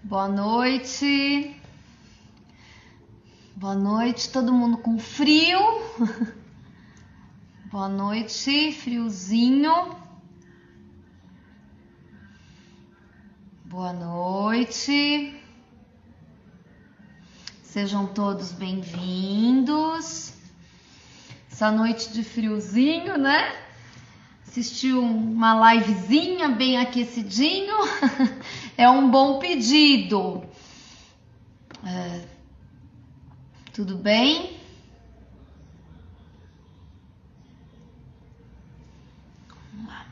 Boa noite. Boa noite, todo mundo com frio. Boa noite, friozinho. Boa noite. Sejam todos bem-vindos. Essa noite de friozinho, né? Assistiu uma livezinha bem aquecidinho. É um bom pedido. Tudo bem? Vamos lá.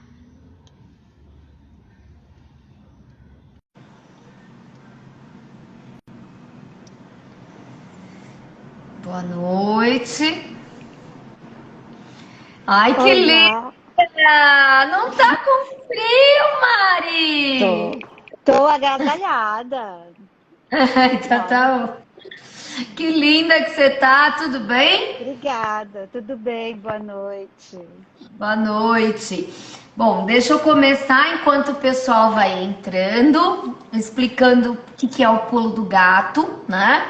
Boa noite. Ai, que linda! Não tá com frio, Mari? Tô agasalhada. Então tá bom. Que linda que você tá, tudo bem? Obrigada, tudo bem, boa noite. Boa noite. Bom, deixa eu começar enquanto o pessoal vai entrando, explicando o que é o Pulo do Gato, né?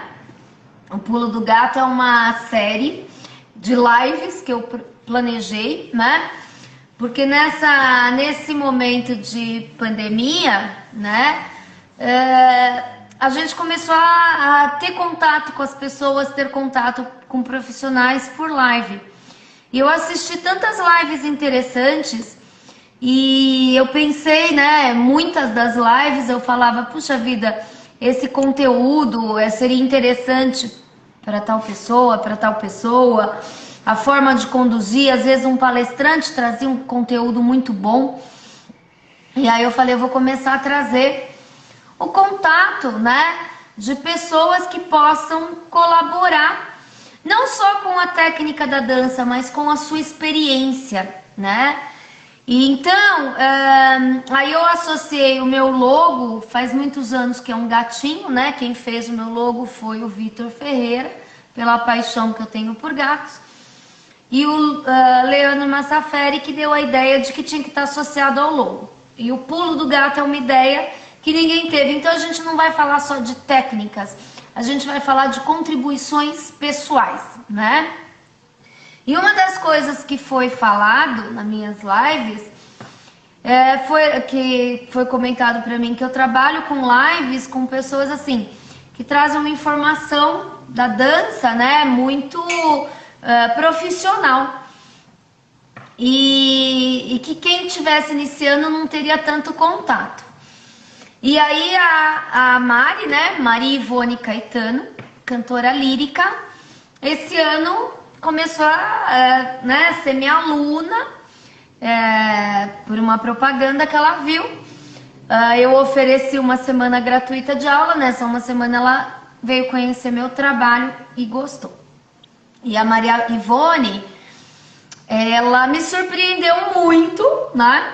O Pulo do Gato é uma série de lives que eu planejei, né? Porque nesse momento de pandemia, né? A gente começou a ter contato com as pessoas, ter contato com profissionais por live. E eu assisti tantas lives interessantes e eu pensei, né? Muitas das lives eu falava, puxa vida, esse conteúdo seria interessante para tal pessoa, para tal pessoa. A forma de conduzir, às vezes um palestrante trazia um conteúdo muito bom. E aí eu falei, eu vou começar a trazer o contato, né, de pessoas que possam colaborar, não só com a técnica da dança, mas com a sua experiência, né? E então, aí eu associei o meu logo, faz muitos anos que é um gatinho, né? Quem fez o meu logo foi o Vitor Ferreira, pela paixão que eu tenho por gatos. E o Leandro Massaferi, que deu a ideia de que tinha que estar associado ao logo. E o Pulo do Gato é uma ideia que ninguém teve. Então a gente não vai falar só de técnicas, a gente vai falar de contribuições pessoais, né? E uma das coisas que foi falado nas minhas lives foi comentado para mim que eu trabalho com lives com pessoas assim que trazem uma informação da dança, né, muito profissional e que quem estivesse iniciando não teria tanto contato. E aí a Mari, né, Maria Ivone Caetano, cantora lírica, esse ano começou a ser minha aluna por uma propaganda que ela viu. Eu ofereci uma semana gratuita de aula, nessa uma semana ela veio conhecer meu trabalho e gostou. E a Maria Ivone, ela me surpreendeu muito, né?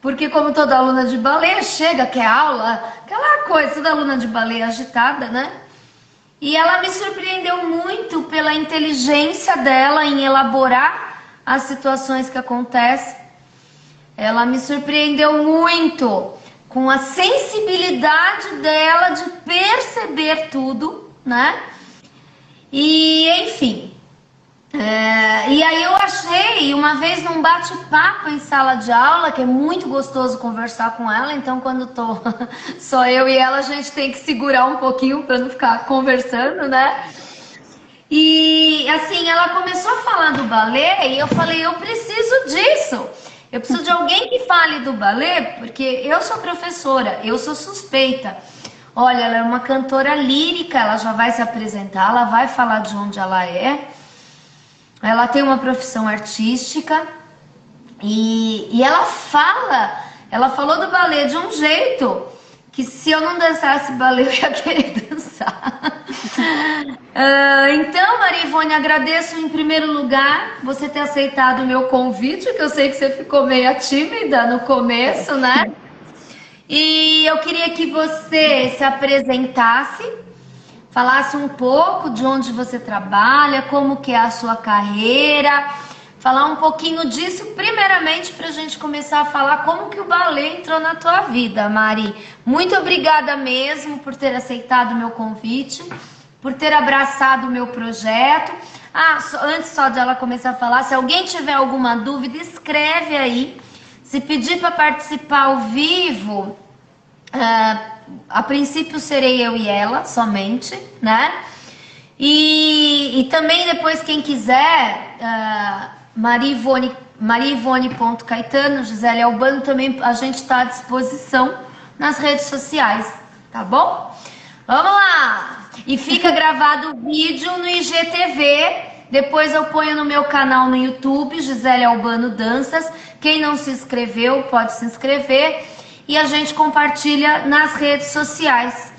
Porque como toda aluna de balé, chega, quer aula, aquela coisa, toda aluna de balé agitada, né? E ela me surpreendeu muito pela inteligência dela em elaborar as situações que acontecem. Ela me surpreendeu muito com a sensibilidade dela de perceber tudo, né? E, enfim... e aí eu achei, uma vez num bate-papo em sala de aula, que é muito gostoso conversar com ela, então quando tô só eu e ela, a gente tem que segurar um pouquinho para não ficar conversando, né? E assim, ela começou a falar do balé e eu falei, eu preciso disso. Eu preciso de alguém que fale do balé, porque eu sou professora, eu sou suspeita. Olha, ela é uma cantora lírica, ela já vai se apresentar, ela vai falar de onde ela é. Ela tem uma profissão artística e ela falou do balé de um jeito que se eu não dançasse balé eu ia querer dançar. Então, Maria Ivone, agradeço em primeiro lugar você ter aceitado o meu convite, que eu sei que você ficou meio tímida no começo, né? E eu queria que você se apresentasse, falasse um pouco de onde você trabalha, como que é a sua carreira, falar um pouquinho disso, primeiramente para a gente começar a falar como que o balé entrou na tua vida, Mari. Muito obrigada mesmo por ter aceitado o meu convite, por ter abraçado o meu projeto. Antes só de ela começar a falar, se alguém tiver alguma dúvida, escreve aí. Se pedir para participar ao vivo, a princípio serei eu e ela somente, né? E também depois quem quiser, Mariivone.caetano, Gisele Albano, também a gente está à disposição nas redes sociais, tá bom? Vamos lá! E fica gravado o vídeo no IGTV, depois eu ponho no meu canal no YouTube, Gisele Albano Danças. Quem não se inscreveu pode se inscrever e a gente compartilha nas redes sociais.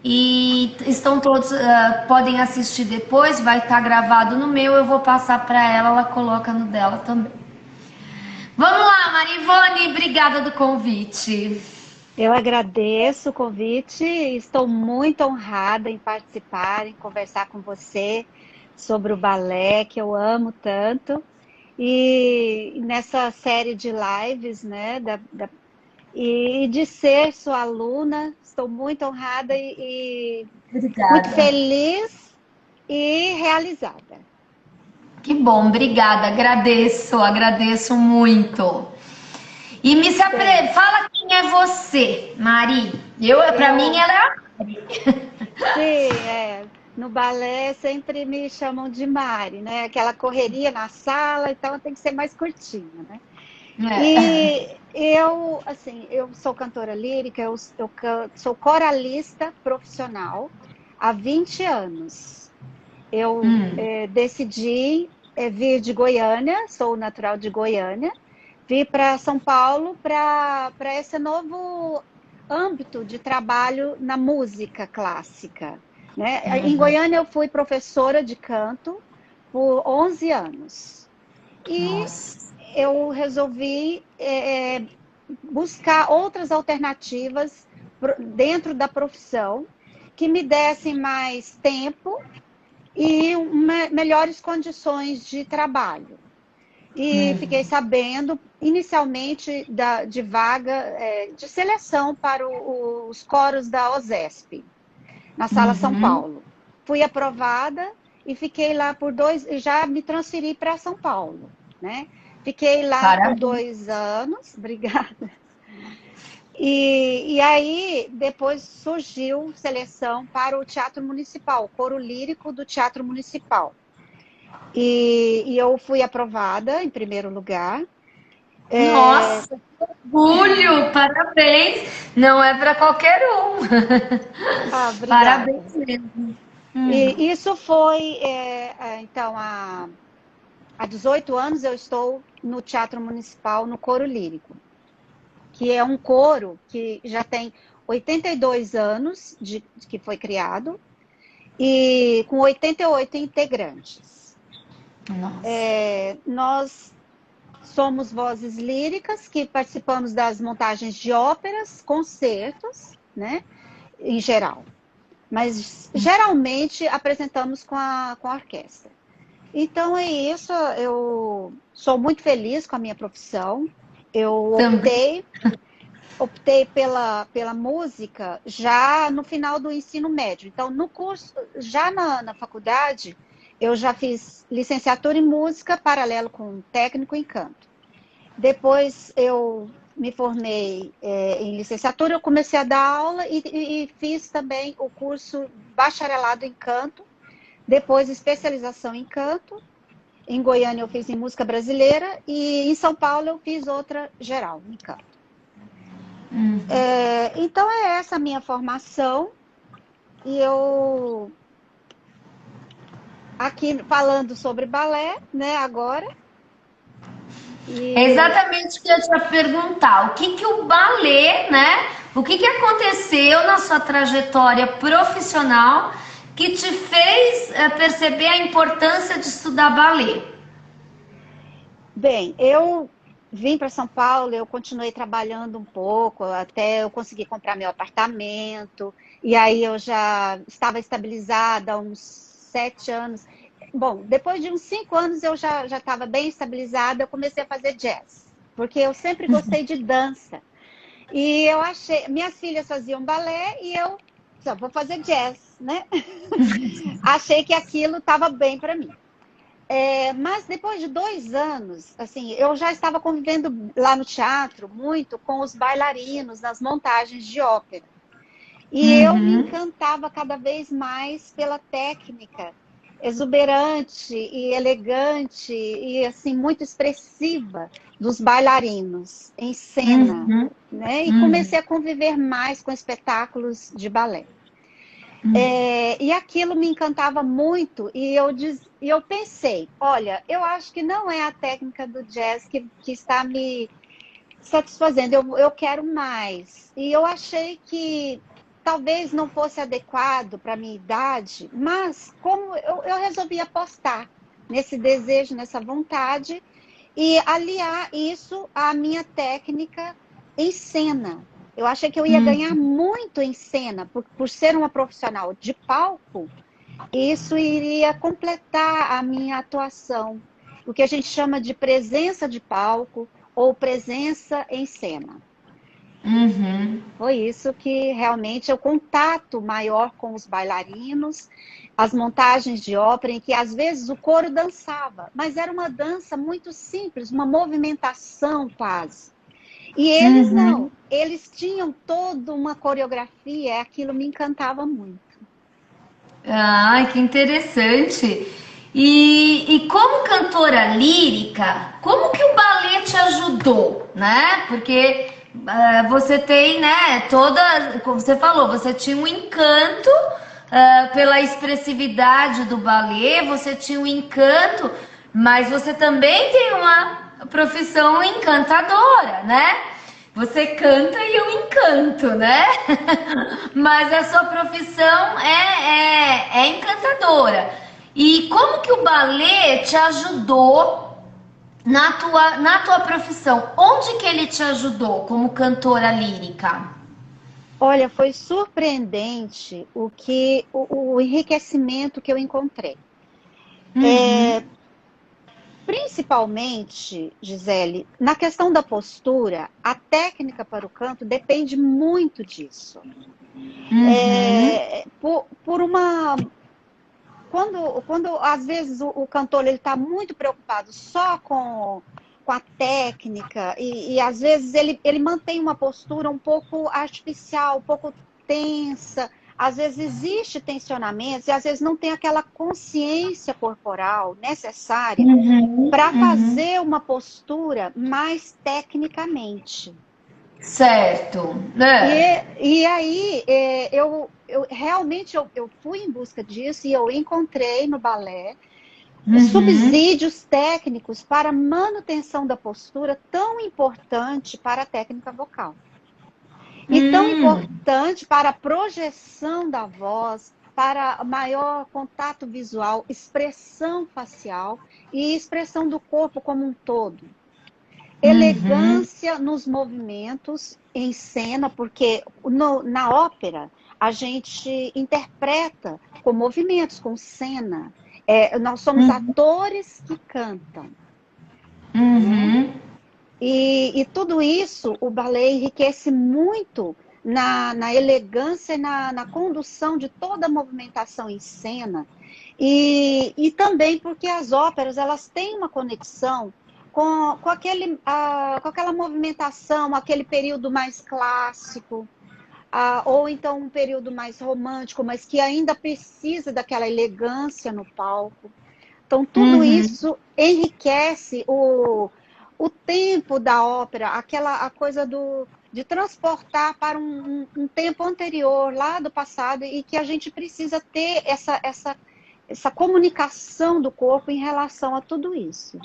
E estão todos, podem assistir depois, vai estar gravado no meu, eu vou passar para ela, ela coloca no dela também. Vamos lá, Mariivone, obrigada do convite. Eu agradeço o convite, estou muito honrada em participar, em conversar com você sobre o balé, que eu amo tanto. E nessa série de lives, né, e de ser sua aluna, estou muito honrada e muito feliz e realizada. Que bom, obrigada, agradeço muito. E fala quem é você, Mari. Para mim, ela é a Mari. Sim, no balé sempre me chamam de Mari, né? Aquela correria na sala, então tem que ser mais curtinha, né? E eu sou cantora lírica, eu sou coralista profissional há 20 anos. Eu decidi vir de Goiânia, sou natural de Goiânia, vir para São Paulo para esse novo âmbito de trabalho na música clássica, né? Em Goiânia eu fui professora de canto por 11 anos. E eu resolvi buscar outras alternativas dentro da profissão que me dessem mais tempo e melhores condições de trabalho. E fiquei sabendo, inicialmente, de vaga de seleção para os coros da OSESP, na Sala São Paulo. Fui aprovada e fiquei lá por e já me transferi para São Paulo, né? Fiquei lá por 2 anos, obrigada. E aí, depois surgiu seleção para o Teatro Municipal, o coro lírico do Teatro Municipal. E eu fui aprovada em primeiro lugar. Nossa, que orgulho! Parabéns! Não é para qualquer um. Parabéns mesmo. E isso foi, então, há 18 anos eu estou no Teatro Municipal, no coro lírico, que é um coro que já tem 82 anos que foi criado e com 88 integrantes. Nós somos vozes líricas que participamos das montagens de óperas, concertos, né, em geral. Mas geralmente apresentamos com a orquestra. Então é isso, eu sou muito feliz com a minha profissão. Eu optei pela música já no final do ensino médio. Então, no curso, já na faculdade, eu já fiz licenciatura em música, paralelo com técnico em canto. Depois eu me formei em licenciatura, eu comecei a dar aula e fiz também o curso bacharelado em canto, depois especialização em canto. Em Goiânia eu fiz em música brasileira e em São Paulo eu fiz outra geral, em canto. Então é essa a minha formação e eu aqui falando sobre balé, né, agora. É exatamente o que eu ia te perguntar. O que o balé, né? O que aconteceu na sua trajetória profissional que te fez perceber a importância de estudar balé? Bem, eu vim para São Paulo, eu continuei trabalhando um pouco, até eu conseguir comprar meu apartamento, e aí eu já estava estabilizada há uns 7 anos. bom, depois de uns 5 anos eu já estava bem estabilizada, eu comecei a fazer jazz, porque eu sempre gostei de dança. E eu achei, minhas filhas faziam balé e eu só vou fazer jazz, né? Achei que aquilo estava bem para mim. Mas depois de 2 anos, assim, eu já estava convivendo lá no teatro muito com os bailarinos nas montagens de ópera. E eu me encantava cada vez mais pela técnica exuberante e elegante e assim muito expressiva dos bailarinos em cena, né? E comecei a conviver mais com espetáculos de balé. E aquilo me encantava muito e eu pensei, olha, eu acho que não é a técnica do jazz que está me satisfazendo, eu quero mais. E eu achei que talvez não fosse adequado para a minha idade, mas como eu resolvi apostar nesse desejo, nessa vontade, e aliar isso à minha técnica em cena. Eu achei que eu ia ganhar muito em cena, por ser uma profissional de palco, isso iria completar a minha atuação, o que a gente chama de presença de palco ou presença em cena. Foi isso que realmente o contato maior com os bailarinos, as montagens de ópera, em que às vezes o coro dançava, mas era uma dança muito simples, uma movimentação quase. E eles não, eles tinham toda uma coreografia, aquilo me encantava muito. Ai, que interessante. E como cantora lírica, como que o balé te ajudou, né? Porque você tem, né, como você falou, você tinha um encanto pela expressividade do balé, você tinha um encanto, mas você também tem uma profissão encantadora, né? Você canta e eu encanto, né? Mas a sua profissão é encantadora. E como que o balé te ajudou na tua profissão? Onde que ele te ajudou como cantora lírica? Olha, foi surpreendente o enriquecimento que eu encontrei. Principalmente, Gisele, na questão da postura, a técnica para o canto depende muito disso. Quando às vezes o cantor está muito preocupado só com a técnica e às vezes ele mantém uma postura um pouco artificial, um pouco tensa, às vezes existe tensionamento e às vezes não tem aquela consciência corporal necessária para fazer uma postura mais tecnicamente. Certo. E aí, eu realmente eu fui em busca disso e eu encontrei no balé subsídios técnicos para manutenção da postura tão importante para a técnica vocal. E tão importante para a projeção da voz, para maior contato visual, expressão facial e expressão do corpo como um todo. Elegância nos movimentos em cena, porque na ópera a gente interpreta com movimentos, com cena. Nós somos atores que cantam. Né? E tudo isso, o balé enriquece muito na elegância e na condução de toda a movimentação em cena. E também porque as óperas elas têm uma conexão com aquela movimentação, aquele período mais clássico, ou então um período mais romântico, mas que ainda precisa daquela elegância no palco. Então, tudo isso enriquece o tempo da ópera, a coisa de transportar para um tempo anterior, lá do passado, e que a gente precisa ter essa comunicação do corpo em relação a tudo isso.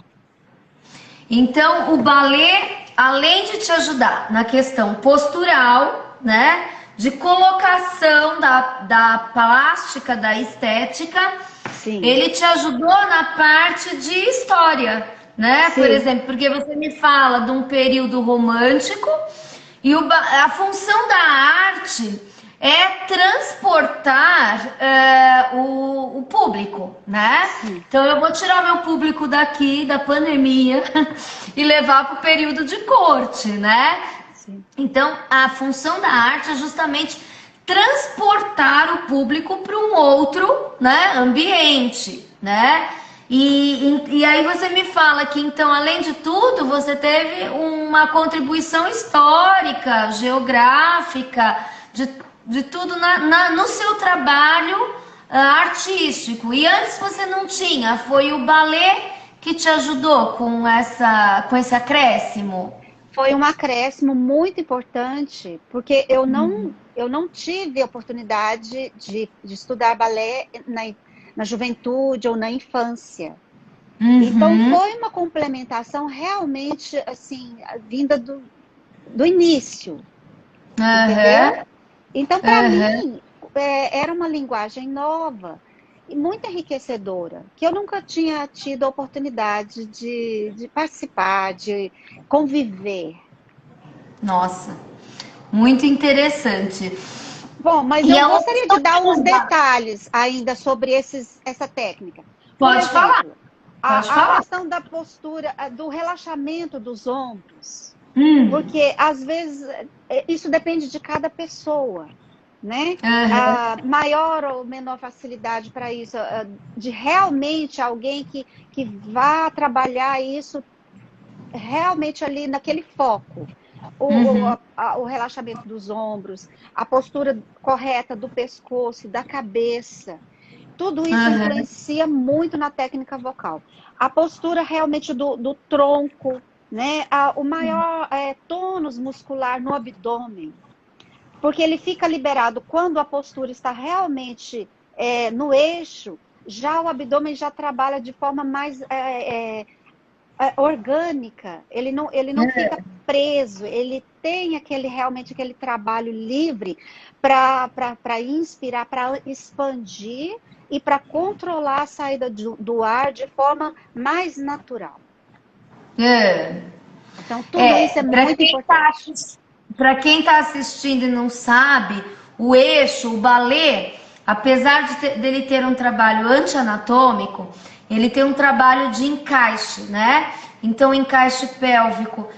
Então, o balé, além de te ajudar na questão postural, né, de colocação da plástica, da estética, sim, ele te ajudou na parte de história, né? Sim. Por exemplo, porque você me fala de um período romântico e a função da arte é transportar o público, né? Sim. Então eu vou tirar meu público daqui da pandemia e levar para o período de corte, né? Sim. Então a função da arte é justamente transportar o público para um outro, né, ambiente, né? E aí você me fala que, então, além de tudo, você teve uma contribuição histórica, geográfica, de tudo no seu trabalho artístico. E antes você não tinha, foi o balé que te ajudou com esse acréscimo? Foi um acréscimo muito importante, porque eu não tive a oportunidade de estudar balé na juventude ou na infância. Então, Uhum. foi uma complementação realmente, assim, vinda do início, entendeu? Aham. Então, para Aham. mim, era uma linguagem nova e muito enriquecedora, que eu nunca tinha tido a oportunidade de participar, de conviver. Nossa, muito interessante. Bom, mas E eu a gostaria de opção dar uns pelo balé. detalhes ainda sobre essa técnica. Por Pode falar, exemplo, pode a falar. questão da postura, do relaxamento dos ombros. Hum. Porque, às vezes, isso depende de cada pessoa, né? Aham. A maior ou menor facilidade para isso, de realmente alguém que vá trabalhar isso realmente ali naquele foco. Uhum. O relaxamento dos ombros, a postura correta do pescoço, da cabeça. Tudo isso Aham. influencia muito na técnica vocal. A postura realmente do tronco, né? O maior tônus muscular no abdômen, porque ele fica liberado quando a postura está realmente no eixo, já o abdômen já trabalha de forma mais orgânica, ele não fica preso, ele tem realmente aquele trabalho livre para inspirar, para expandir e para controlar a saída do ar de forma mais natural. É. Então, tudo isso é muito importante. Para quem tá assistindo e não sabe, o eixo, o balé, apesar dele ter um trabalho anti-anatômico, ele tem um trabalho de encaixe, né? Então, encaixe pélvico,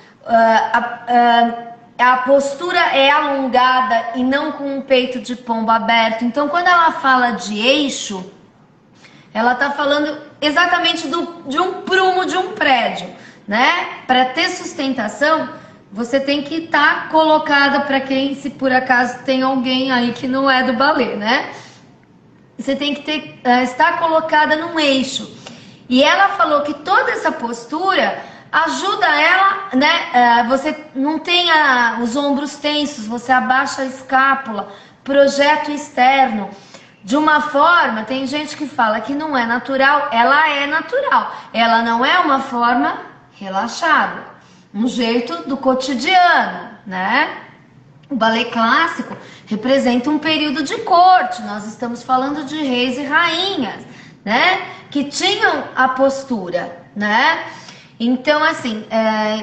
a postura é alongada e não com um peito de pombo aberto. Então, quando ela fala de eixo, ela está falando exatamente de um prumo de um prédio, né? Para ter sustentação, você tem que estar colocada, para quem, se por acaso tem alguém aí que não é do balé, né? Você tem que estar colocada num eixo. E ela falou que toda essa postura ajuda ela, né? Você não tem os ombros tensos, você abaixa a escápula, projeta o externo. De uma forma, tem gente que fala que não é natural, ela é natural. Ela não é uma forma relaxada, um jeito do cotidiano, né? O balé clássico representa um período de corte. Nós estamos falando de reis e rainhas, né? Que tinham a postura, né? Então, assim,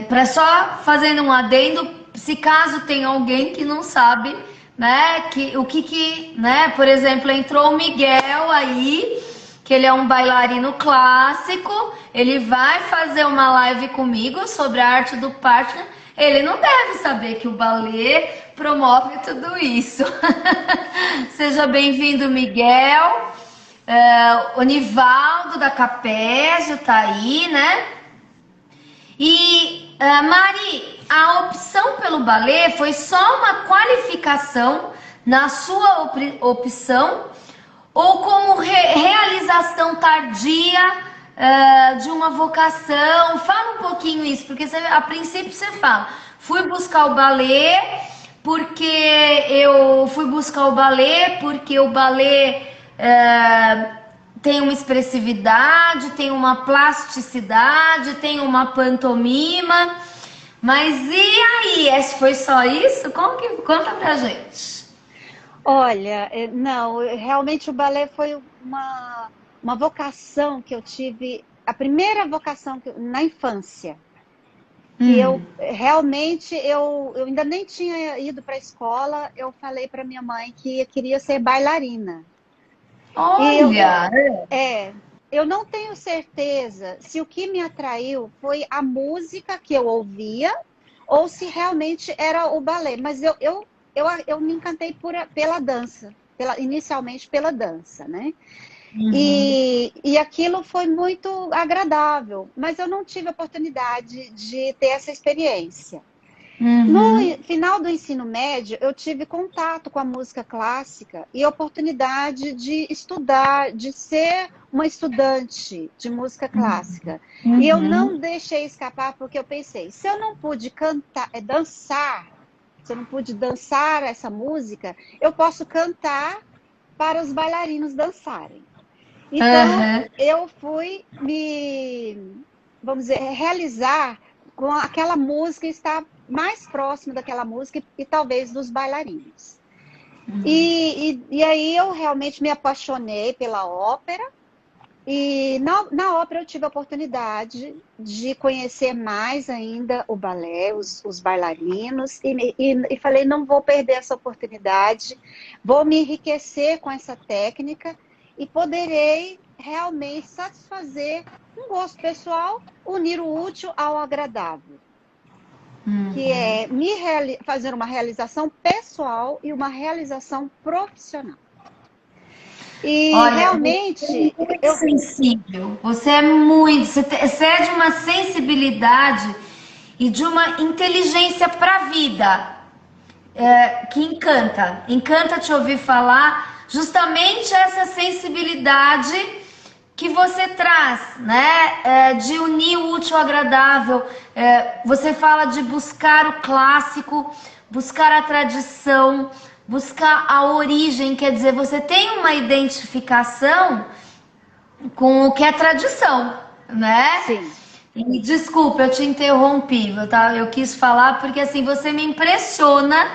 para só fazendo um adendo, se caso tem alguém que não sabe, né? Né? Por exemplo, entrou o Miguel aí, que ele é um bailarino clássico. Ele vai fazer uma live comigo sobre a arte do partner. Ele não deve saber que o balé promove tudo isso. Seja bem-vindo, Miguel. O Nivaldo da Capésio tá aí, né? E, Mari, a opção pelo balé foi só uma qualificação na sua opção ou como realização tardia de uma vocação? Fala um pouquinho isso, porque a princípio você fala, fui buscar o balé porque o balé tem uma expressividade, tem uma plasticidade, tem uma pantomima. Mas e aí? Foi só isso? Conta pra gente. Olha, não, realmente o balé foi uma vocação que eu tive, a primeira vocação na infância. que eu realmente, eu ainda nem tinha ido para a escola, eu falei para minha mãe que eu queria ser bailarina. E Olha! eu não tenho certeza se o que me atraiu foi a música que eu ouvia ou se realmente era o balé. Mas eu me encantei pela dança, inicialmente pela dança, né? Uhum, E aquilo foi muito agradável, mas eu não tive a oportunidade de ter essa experiência. No uhum, final do ensino médio, eu tive contato com a música clássica e a oportunidade de estudar, de ser uma estudante de música clássica. E eu uhum. não deixei escapar porque eu pensei, se eu não pude cantar, dançar, se eu não pude dançar essa música, eu posso cantar para os bailarinos dançarem. Então, Aham. eu fui vamos dizer, realizar com aquela música, estar mais próximo daquela música e talvez dos bailarinos. E aí eu realmente me apaixonei pela ópera, e na ópera eu tive a oportunidade de conhecer mais ainda o balé, os bailarinos, e falei, não vou perder essa oportunidade, vou me enriquecer com essa técnica e poderei realmente satisfazer um gosto pessoal, unir o útil ao agradável, que é fazer uma realização pessoal e uma realização profissional. E Olha, você é realmente, muito sensível. Você é muito. Você é de uma sensibilidade e de uma inteligência para a vida, que encanta. Encanta te ouvir falar justamente essa sensibilidade que você traz, né? De unir o útil ao agradável. Você fala de buscar o clássico, buscar a tradição, buscar a origem, quer dizer, você tem uma identificação com o que é tradição, né? sim. E desculpa, eu te interrompi, tá? Eu quis falar porque assim você me impressiona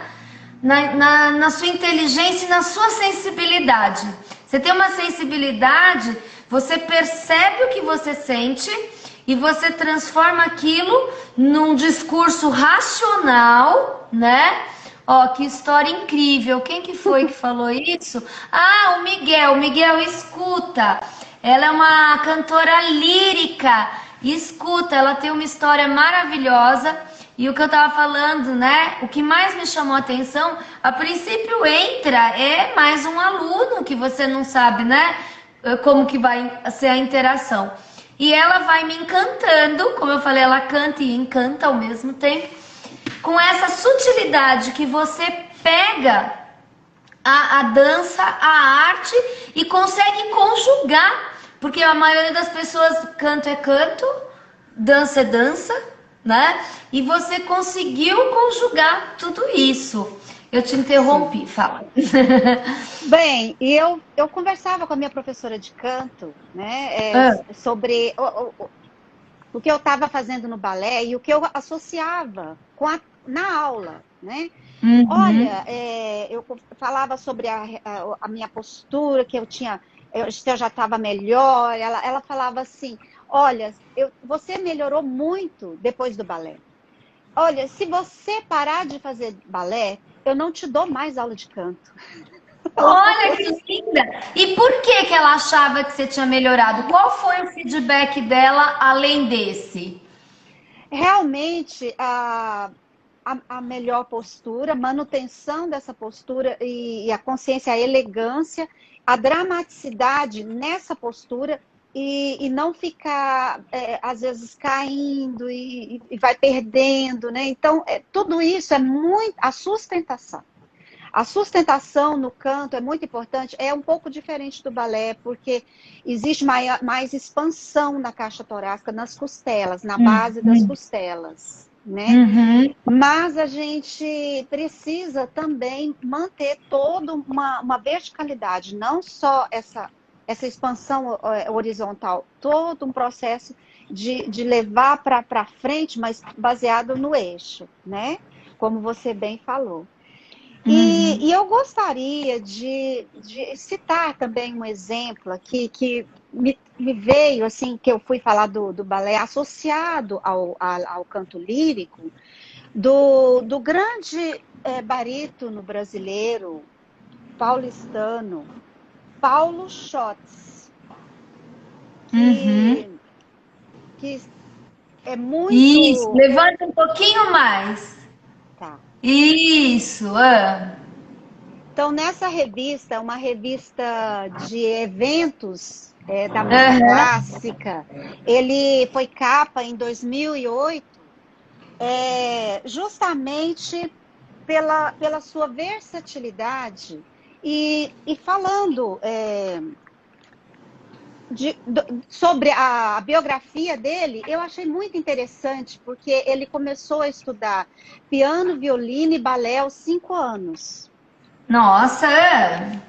na sua inteligência e na sua sensibilidade. Você tem uma sensibilidade, você percebe o que você sente e você transforma aquilo num discurso racional, né? Ó, que história incrível. Quem que foi que falou isso? Ah, o Miguel. O Miguel, escuta. Ela é uma cantora lírica. Escuta, ela tem uma história maravilhosa. E o que eu tava falando, né? O que mais me chamou a atenção, a princípio entra, é mais um aluno que você não sabe, né? Como que vai ser a interação. E ela vai me encantando, como eu falei, ela canta e encanta ao mesmo tempo, com essa sutilidade que você pega a dança, a arte e consegue conjugar, porque a maioria das pessoas canto é canto, dança é dança, né? E você conseguiu conjugar tudo isso. Eu te Sim. interrompi, fala. Bem, e eu conversava com a minha professora de canto, né, Ah, sobre o que eu estava fazendo no balé e o que eu associava na aula, né? uhum. Olha, eu falava sobre a minha postura, que eu já estava melhor. Ela falava assim: olha, você melhorou muito depois do balé. Olha, se você parar de fazer balé, eu não te dou mais aula de canto. Ela Olha falou que assim. linda! E por que que ela achava que você tinha melhorado? Qual foi o feedback dela além desse? Realmente, a melhor postura, manutenção dessa postura e a consciência, a elegância, a dramaticidade nessa postura e não ficar, às vezes, caindo e vai perdendo, né? Então, tudo isso é muito. A sustentação. A sustentação no canto é muito importante, é um pouco diferente do balé, porque existe mais expansão na caixa torácica, nas costelas, na base das Uhum. costelas, né? Uhum. Mas a gente precisa também manter toda uma verticalidade, não só essa expansão horizontal, todo um processo de levar para frente, mas baseado no eixo, né? Como você bem falou. E eu gostaria de citar também um exemplo aqui que me veio, assim, que eu fui falar do balé associado ao canto lírico, do grande barítono brasileiro, paulistano, Paulo Scholz, Uhum. que é Isso, muito... levanta um pouquinho mais. Tá. Isso, Então, nessa revista, uma revista de eventos da música Aham. clássica, ele foi capa em 2008, justamente pela sua versatilidade e falando sobre a biografia dele, eu achei muito interessante, porque ele começou a estudar piano, violino e balé aos 5 anos. Nossa,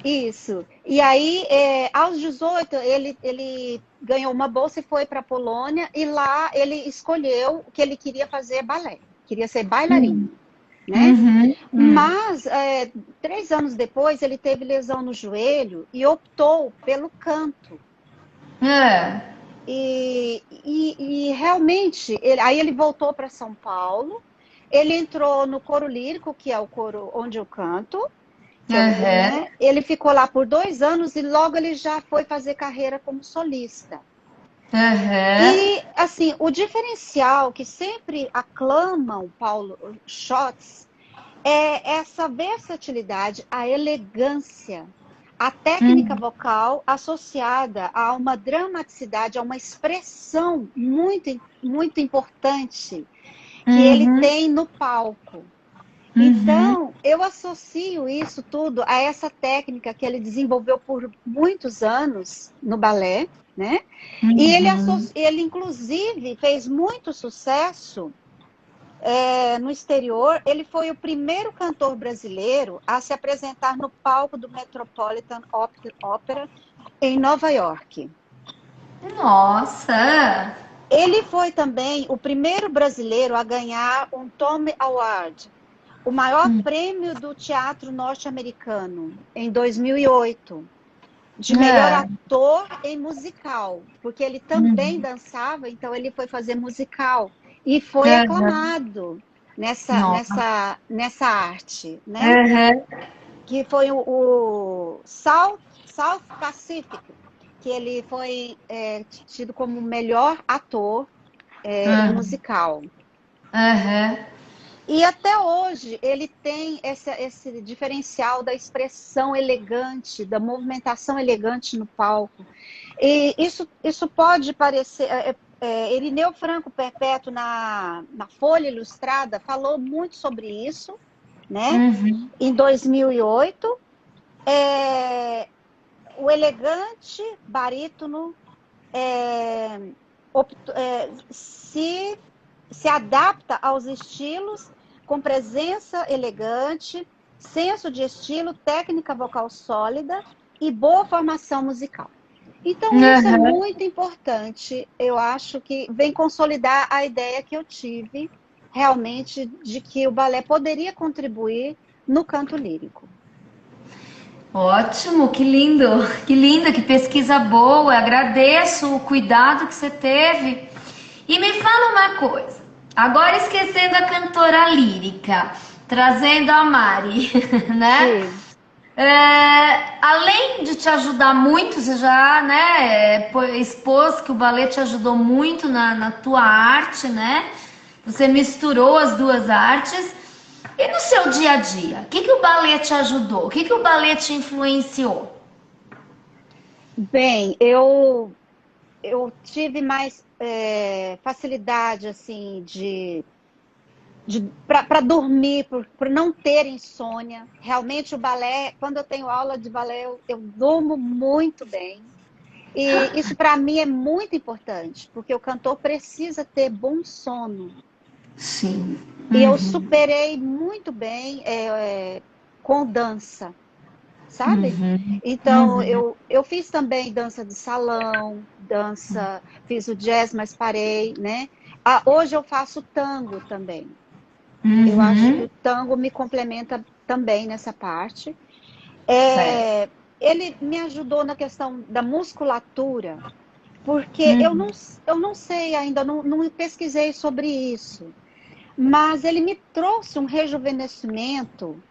Isso. E aí, aos 18, ele ganhou uma bolsa e foi para a Polônia, e lá ele escolheu que ele queria fazer balé, queria ser bailarino, né? Uhum. Mas, 3 anos depois, ele teve lesão no joelho e optou pelo canto. É. E realmente, aí ele voltou para São Paulo, ele entrou no coro lírico, que é o coro onde eu canto, Aham. né? Ele ficou lá por 2 anos e logo ele já foi fazer carreira como solista. Aham. E, assim, o diferencial que sempre aclamam Paulo Scholz é essa versatilidade, a elegância, a técnica Uhum. vocal associada a uma dramaticidade, a uma expressão muito, muito importante que ele Uhum. tem no palco. Uhum. Então, eu associo isso tudo a essa técnica que ele desenvolveu por muitos anos no balé, né? E Uhum. ele inclusive, fez muito sucesso no exterior. Ele foi o primeiro cantor brasileiro a se apresentar no palco do Metropolitan Opera em Nova York. Nossa. Ele foi também o primeiro brasileiro a ganhar um Tony Award, o maior prêmio do teatro norte-americano, em 2008, de melhor É. ator em musical, porque ele também Uhum. dançava, então ele foi fazer musical e foi Aham. aclamado nessa, Nossa. nessa, nessa arte, né? Aham. Que foi o South Pacific, que ele foi tido como o melhor ator em Aham. musical. Aham. E até hoje ele tem esse diferencial da expressão elegante, da movimentação elegante no palco. E isso pode parecer. Irineu Franco Perpétuo, na Folha Ilustrada, falou muito sobre isso, né? Uhum. Em 2008. O elegante barítono se adapta aos estilos com presença elegante, senso de estilo, técnica vocal sólida e boa formação musical. Então, isso é Aham. muito importante. Eu acho que vem consolidar a ideia que eu tive realmente de que o balé poderia contribuir no canto lírico. Ótimo, que lindo, que pesquisa boa. Agradeço o cuidado que você teve. E me fala uma coisa. Agora esquecendo a cantora lírica, trazendo a Mari, né? Sim. Além de te ajudar muito, você já, né, expôs que o balé te ajudou muito na tua arte, né? Você misturou as duas artes. E no seu dia a dia, o que o balé te ajudou? O que o balé te influenciou? Bem, eu tive mais facilidade assim para dormir, por não ter insônia. Realmente o balé, quando eu tenho aula de balé, eu durmo muito bem. E isso para mim é muito importante, porque o cantor precisa ter bom sono. Sim. E eu Uhum. superei muito bem com dança, sabe? Uhum. Então, Uhum. eu fiz também dança de salão, fiz o jazz, mas parei, né? Hoje eu faço tango também. Eu acho que Uhum. o tango me complementa também nessa parte. Certo. ele me ajudou na questão da musculatura, porque eu não sei ainda, não pesquisei sobre isso, mas ele me trouxe um rejuvenescimento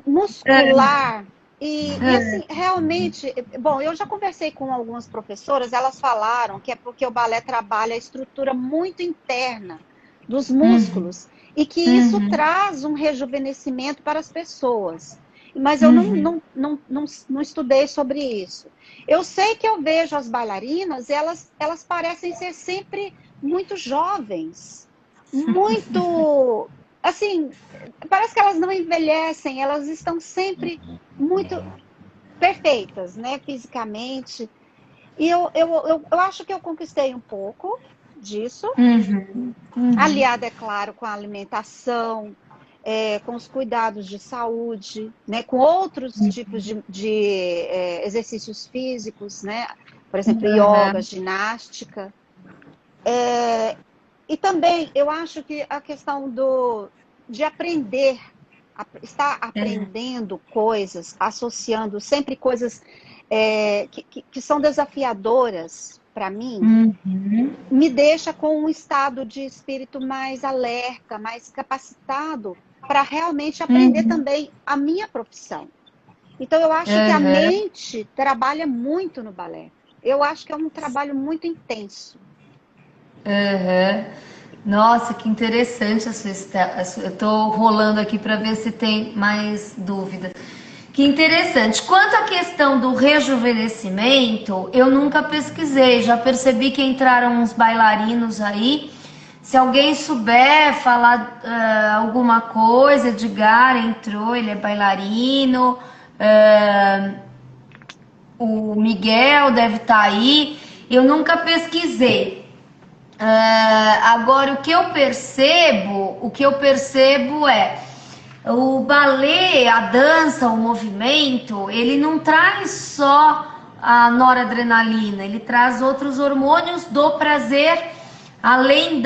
muscular. E assim, realmente, bom, eu já conversei com algumas professoras, elas falaram que é porque o balé trabalha a estrutura muito interna dos músculos e que isso traz um rejuvenescimento para as pessoas. Mas eu não estudei sobre isso. Eu sei que eu vejo as bailarinas, elas parecem ser sempre muito jovens, muito, assim, parece que elas não envelhecem, elas estão sempre muito perfeitas, né, fisicamente. E eu acho que eu conquistei um pouco disso, aliado, é claro, com a alimentação, com os cuidados de saúde, né, com outros tipos de exercícios físicos, né, por exemplo, yoga, ginástica. E também eu acho que a questão de aprender, estar aprendendo coisas, associando sempre coisas que são desafiadoras para mim, me deixa com um estado de espírito mais alerta, mais capacitado para realmente aprender também a minha profissão. Então, eu acho que a mente trabalha muito no balé. Eu acho que é um trabalho muito intenso. Nossa, que interessante a sua história. Eu estou rolando aqui para ver se tem mais dúvidas. Que interessante. Quanto à questão do rejuvenescimento, eu nunca pesquisei. Já percebi que entraram uns bailarinos aí. Se alguém souber falar alguma coisa, Edgar entrou, ele é bailarino. O Miguel deve estar aí. Eu nunca pesquisei. Agora, o que eu percebo é o balé, a dança, o movimento, ele não traz só a noradrenalina, ele traz outros hormônios do prazer, além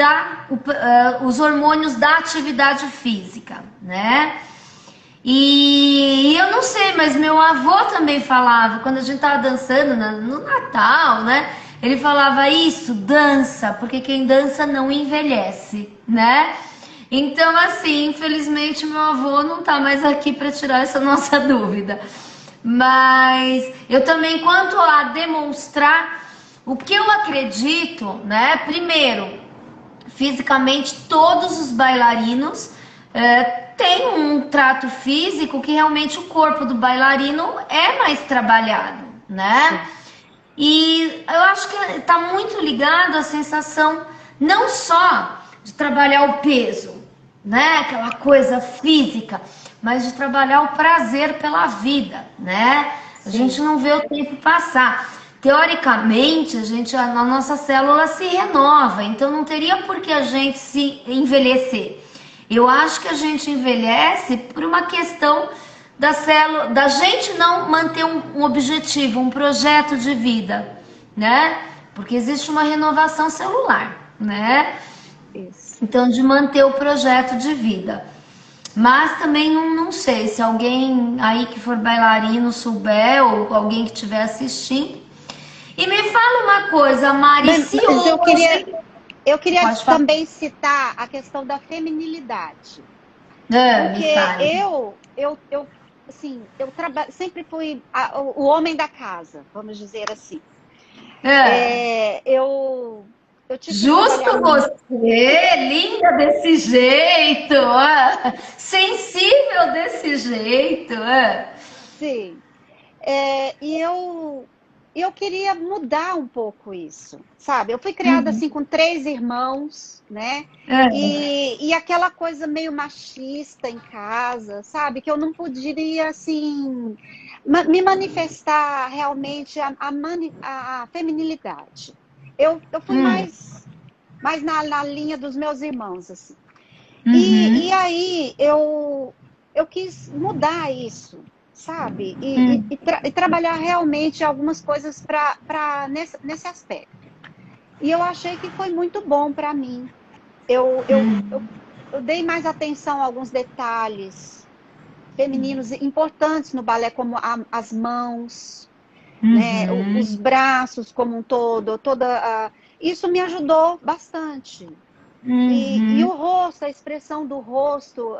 os hormônios da atividade física, né? E eu não sei, mas meu avô também falava, quando a gente tava dançando no Natal, né? Ele falava isso, dança, porque quem dança não envelhece, né? Então, assim, infelizmente meu avô não tá mais aqui para tirar essa nossa dúvida. Mas eu também, quanto a demonstrar o que eu acredito, né? Primeiro, fisicamente, todos os bailarinos têm um trato físico que realmente o corpo do bailarino é mais trabalhado, né? Sim. E eu acho que está muito ligado à sensação não só de trabalhar o peso, né? Aquela coisa física, mas de trabalhar o prazer pela vida, né? A gente não vê o tempo passar. Teoricamente, a nossa célula se renova, então não teria por que a gente se envelhecer. Eu acho que a gente envelhece por uma questão da célula, da gente não manter um objetivo, um projeto de vida, né? Porque existe uma renovação celular, né? Isso. Então, de manter o projeto de vida. Mas também não sei se alguém aí que for bailarino souber, ou alguém que estiver assistindo. E me fala uma coisa, Mari, mas eu queria também citar a questão da feminilidade. Porque eu sempre fui o homem da casa, vamos dizer assim. Eu tive Justo você, linda desse jeito, sensível desse jeito. Sim. E eu queria mudar um pouco isso, sabe? Eu fui criada assim com 3 irmãos, né? E aquela coisa meio machista em casa, sabe? Que eu não poderia, assim, me manifestar realmente a feminilidade. Eu fui mais na linha dos meus irmãos, assim. E aí eu quis mudar isso, sabe? E trabalhar realmente algumas coisas nesse aspecto. E eu achei que foi muito bom para mim. Eu dei mais atenção a alguns detalhes femininos importantes no balé, como as mãos, né, os braços como um todo, isso me ajudou bastante. E o rosto, a expressão do rosto,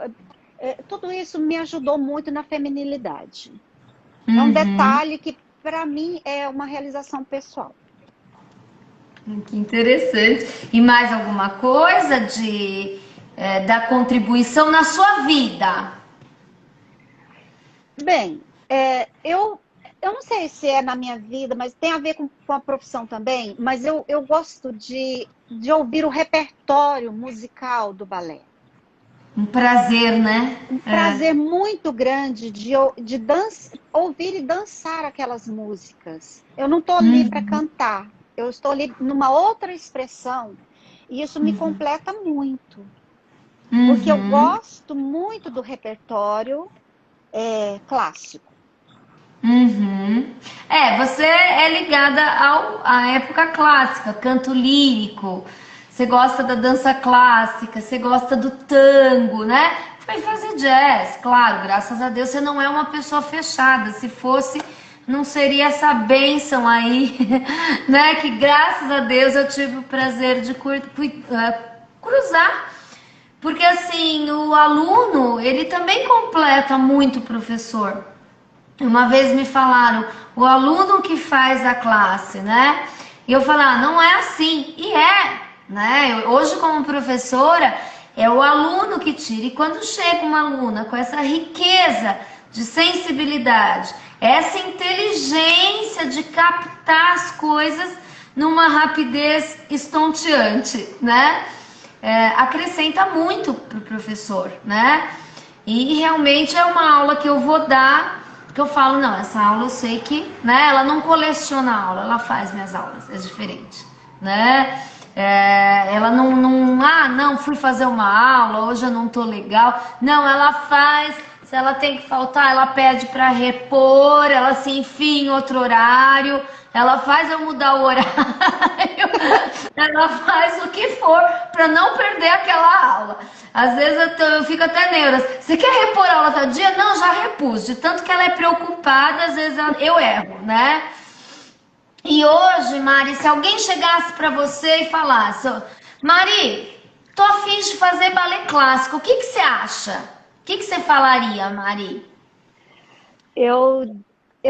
tudo isso me ajudou muito na feminilidade. É um detalhe que, para mim, é uma realização pessoal. Que interessante. E mais alguma coisa da contribuição na sua vida? Bem, eu não sei se é na minha vida, mas tem a ver com a profissão também, mas eu gosto de ouvir o repertório musical do balé. Um prazer, né? Um prazer muito grande de ouvir e dançar aquelas músicas. Eu não estou ali para cantar, eu estou ali numa outra expressão, e isso me completa muito. Porque eu gosto muito do repertório clássico. Você é ligada à época clássica, canto lírico. Você gosta da dança clássica, você gosta do tango, né? Foi fazer jazz, claro, graças a Deus você não é uma pessoa fechada. Se fosse, não seria essa bênção aí, né? Que graças a Deus eu tive o prazer de cruzar. Porque assim, o aluno, ele também completa muito o professor. Uma vez me falaram, o aluno que faz a classe, né? E eu falei, não é assim. E né? Hoje, como professora, é o aluno que tira. E quando chega uma aluna com essa riqueza de sensibilidade, essa inteligência de captar as coisas numa rapidez estonteante, né? Acrescenta muito para o professor, né? E realmente é uma aula que eu vou dar, que eu falo, não, essa aula eu sei que, né? Ela não coleciona a aula, ela faz minhas aulas, é diferente, né? Ela não, fui fazer uma aula, hoje eu não tô legal. Não, ela faz, se ela tem que faltar, ela pede para repor, ela se enfia em outro horário, ela faz eu mudar o horário, ela faz o que for para não perder aquela aula. Às vezes eu fico até neuras. Você quer repor a aula tal dia? Não, já repus. De tanto que ela é preocupada, às vezes eu erro, né? E hoje, Mari, se alguém chegasse para você e falasse, Mari, tô a fim de fazer balé clássico, o que você acha? O que você falaria, Mari? Eu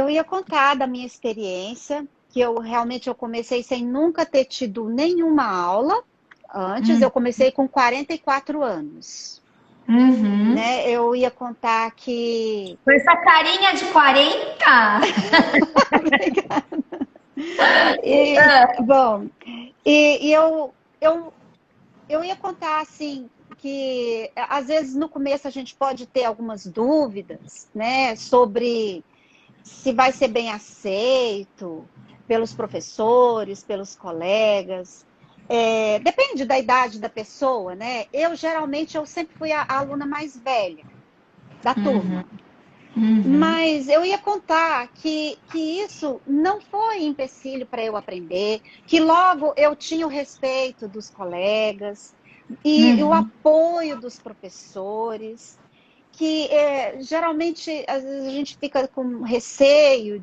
ia contar da minha experiência, que eu realmente comecei sem nunca ter tido nenhuma aula antes. Eu comecei com 44 anos. Né? Eu ia contar que... Com essa carinha de 40? Obrigada. Bom, eu ia contar assim que às vezes no começo a gente pode ter algumas dúvidas, né, sobre se vai ser bem aceito pelos professores, pelos colegas. Depende da idade da pessoa, né? Eu sempre fui a aluna mais velha da turma. Mas eu ia contar que isso não foi empecilho para eu aprender, que logo eu tinha o respeito dos colegas e o apoio dos professores, que geralmente às vezes a gente fica com receio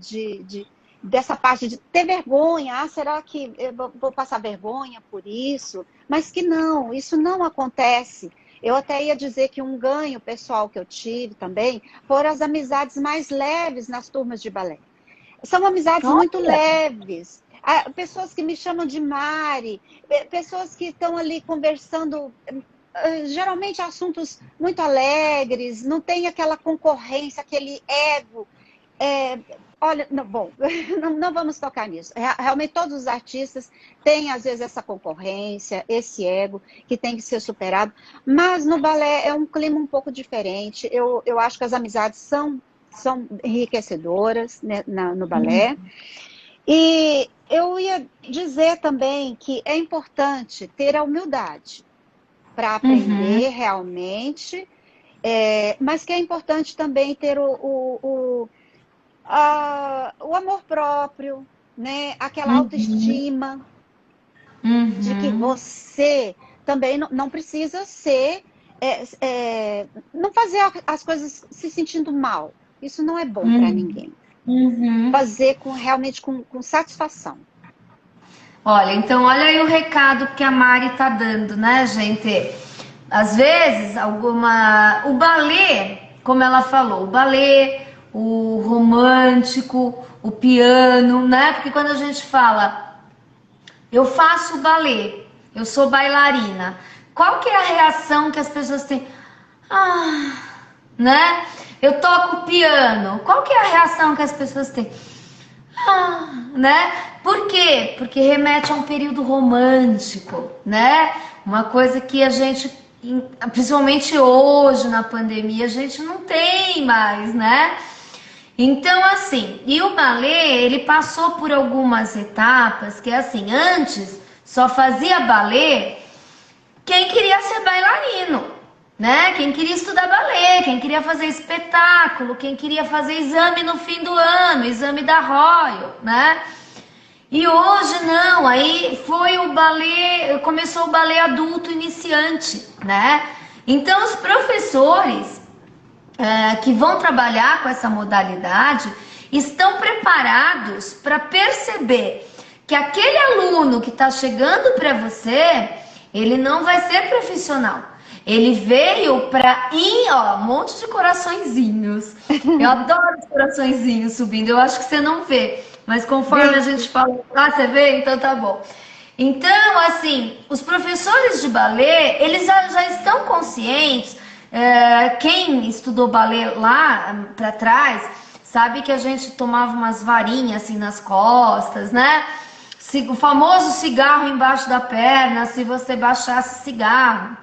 dessa parte de ter vergonha. Será que eu vou passar vergonha por isso? Mas que não, isso não acontece. Eu até ia dizer que um ganho pessoal que eu tive também foram as amizades mais leves nas turmas de balé. São amizades muito leves. Pessoas que me chamam de Mari, pessoas que estão ali conversando, geralmente assuntos muito alegres, não tem aquela concorrência, aquele ego. Olha, não vamos tocar nisso. Realmente todos os artistas têm, às vezes, essa concorrência, esse ego que tem que ser superado. Mas no balé é um clima um pouco diferente. Eu acho que as amizades são enriquecedoras, né, no balé. E eu ia dizer também que é importante ter a humildade para aprender realmente, mas que é importante também ter o amor próprio, né? Aquela autoestima de que você também não precisa ser não fazer as coisas se sentindo mal. Isso não é bom para ninguém. Fazer realmente com satisfação. Olha, então olha aí o recado que a Mari tá dando, né, gente? Às vezes, o balé, como ela falou, o balé, o romântico, o piano, né? Porque quando a gente fala, eu faço balé, eu sou bailarina, qual que é a reação que as pessoas têm? Né? Eu toco piano, qual que é a reação que as pessoas têm? Né? Por quê? Porque remete a um período romântico, né? Uma coisa que a gente, principalmente hoje na pandemia, a gente não tem mais, né? Então, assim, e o balé, ele passou por algumas etapas que, assim, antes só fazia balé quem queria ser bailarino, né? Quem queria estudar balé, quem queria fazer espetáculo, quem queria fazer exame no fim do ano, exame da Royal, né? E hoje não, aí foi o balé, começou o balé adulto iniciante, né? Então os professores que vão trabalhar com essa modalidade estão preparados para perceber que aquele aluno que está chegando para você, ele não vai ser profissional. Ele veio para um monte de coraçõezinhos. Eu adoro os coraçõezinhos subindo. Eu acho que você não vê, mas conforme a gente fala, você vê? Então tá bom. Então, assim, os professores de balé, eles já estão conscientes. Quem estudou balé lá para trás sabe que a gente tomava umas varinhas assim nas costas, né? O famoso cigarro embaixo da perna, se você baixasse cigarro.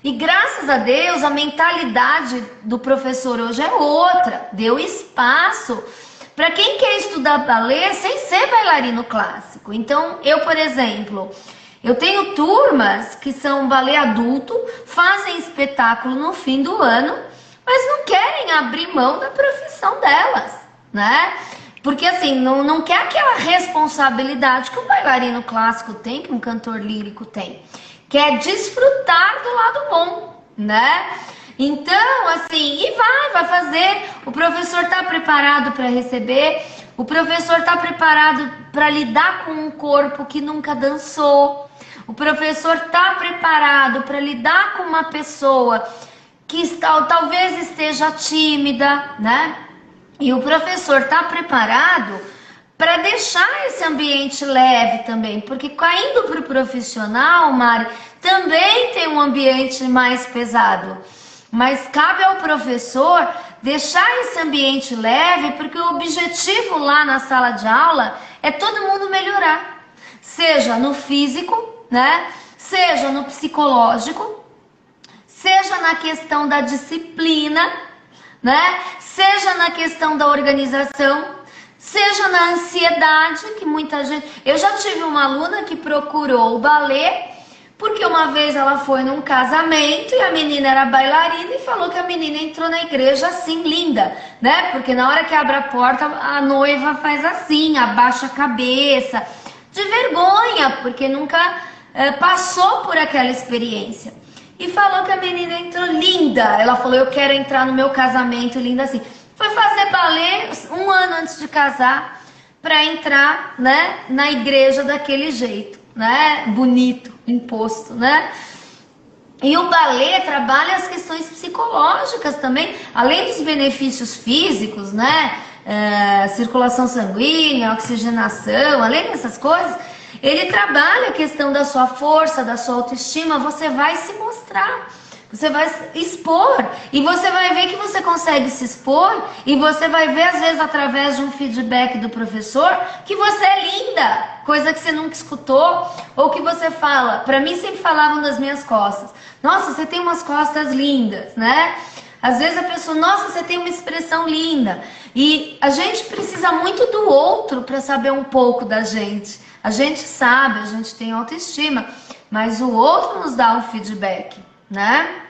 E graças a Deus, a mentalidade do professor hoje é outra. Deu espaço para quem quer estudar balé sem ser bailarino clássico. Então, eu, por exemplo, eu tenho turmas que são balé adulto, fazem espetáculo no fim do ano, mas não querem abrir mão da profissão delas, né? Porque assim, não quer aquela responsabilidade que um bailarino clássico tem, que um cantor lírico tem. Quer desfrutar do lado bom, né? Então, assim, e vai fazer. O professor está preparado para receber, o professor está preparado para lidar com um corpo que nunca dançou, o professor está preparado para lidar com uma pessoa que talvez esteja tímida, né? E o professor está preparado para deixar esse ambiente leve também, porque caindo para o profissional, Mari, também tem um ambiente mais pesado. Mas cabe ao professor deixar esse ambiente leve, porque o objetivo lá na sala de aula é todo mundo melhorar. Seja no físico, né? Seja no psicológico, seja na questão da disciplina, né? Seja na questão da organização, seja na ansiedade, que muita gente... Eu já tive uma aluna que procurou o balé, porque uma vez ela foi num casamento e a menina era bailarina e falou que a menina entrou na igreja assim, linda, né? Porque na hora que abre a porta, a noiva faz assim, abaixa a cabeça, de vergonha, porque nunca passou por aquela experiência. E falou que a menina entrou linda. Ela falou, eu quero entrar no meu casamento linda assim. Foi fazer balé 1 ano antes de casar para entrar, né, na igreja daquele jeito, né, bonito, imposto, né? E o balé trabalha as questões psicológicas também, além dos benefícios físicos, né, circulação sanguínea, oxigenação, além dessas coisas, ele trabalha a questão da sua força, da sua autoestima. Você vai se mostrar. Você vai expor e você vai ver que você consegue se expor e você vai ver, às vezes, através de um feedback do professor, que você é linda, coisa que você nunca escutou, ou que você fala. Para mim, sempre falavam das minhas costas. Nossa, você tem umas costas lindas, né? Às vezes a pessoa, nossa, você tem uma expressão linda. E a gente precisa muito do outro para saber um pouco da gente. A gente sabe, a gente tem autoestima, mas o outro nos dá um feedback, né?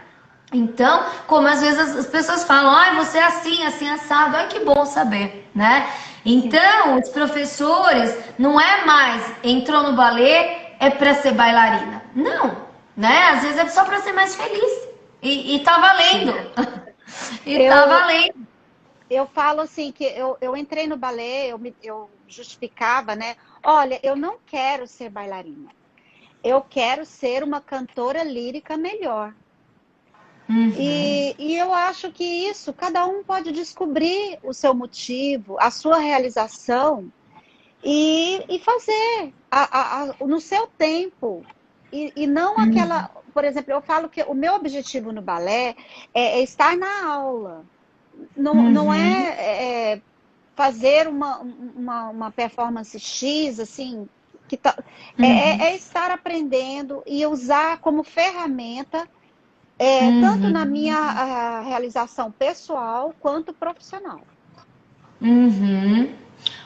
Então, como às vezes as pessoas falam, ai, você é assim, assim, assado, ai, que bom saber, né? Então, os professores, não é mais, entrou no balé, é para ser bailarina. Não, né? Às vezes é só para ser mais feliz, E tá valendo. E tá valendo. Eu falo assim, que eu entrei no balé, eu justificava, né? Olha, eu não quero ser bailarina. Eu quero ser uma cantora lírica melhor. Uhum. E eu acho que isso, cada um pode descobrir o seu motivo, a sua realização e fazer no seu tempo. E não aquela. Por exemplo, eu falo que o meu objetivo no balé é estar na aula. Não Uhum. é fazer uma performance X, assim, é Uhum. estar aprendendo e usar como ferramenta, tanto na Uhum. minha realização pessoal quanto profissional. Uhum.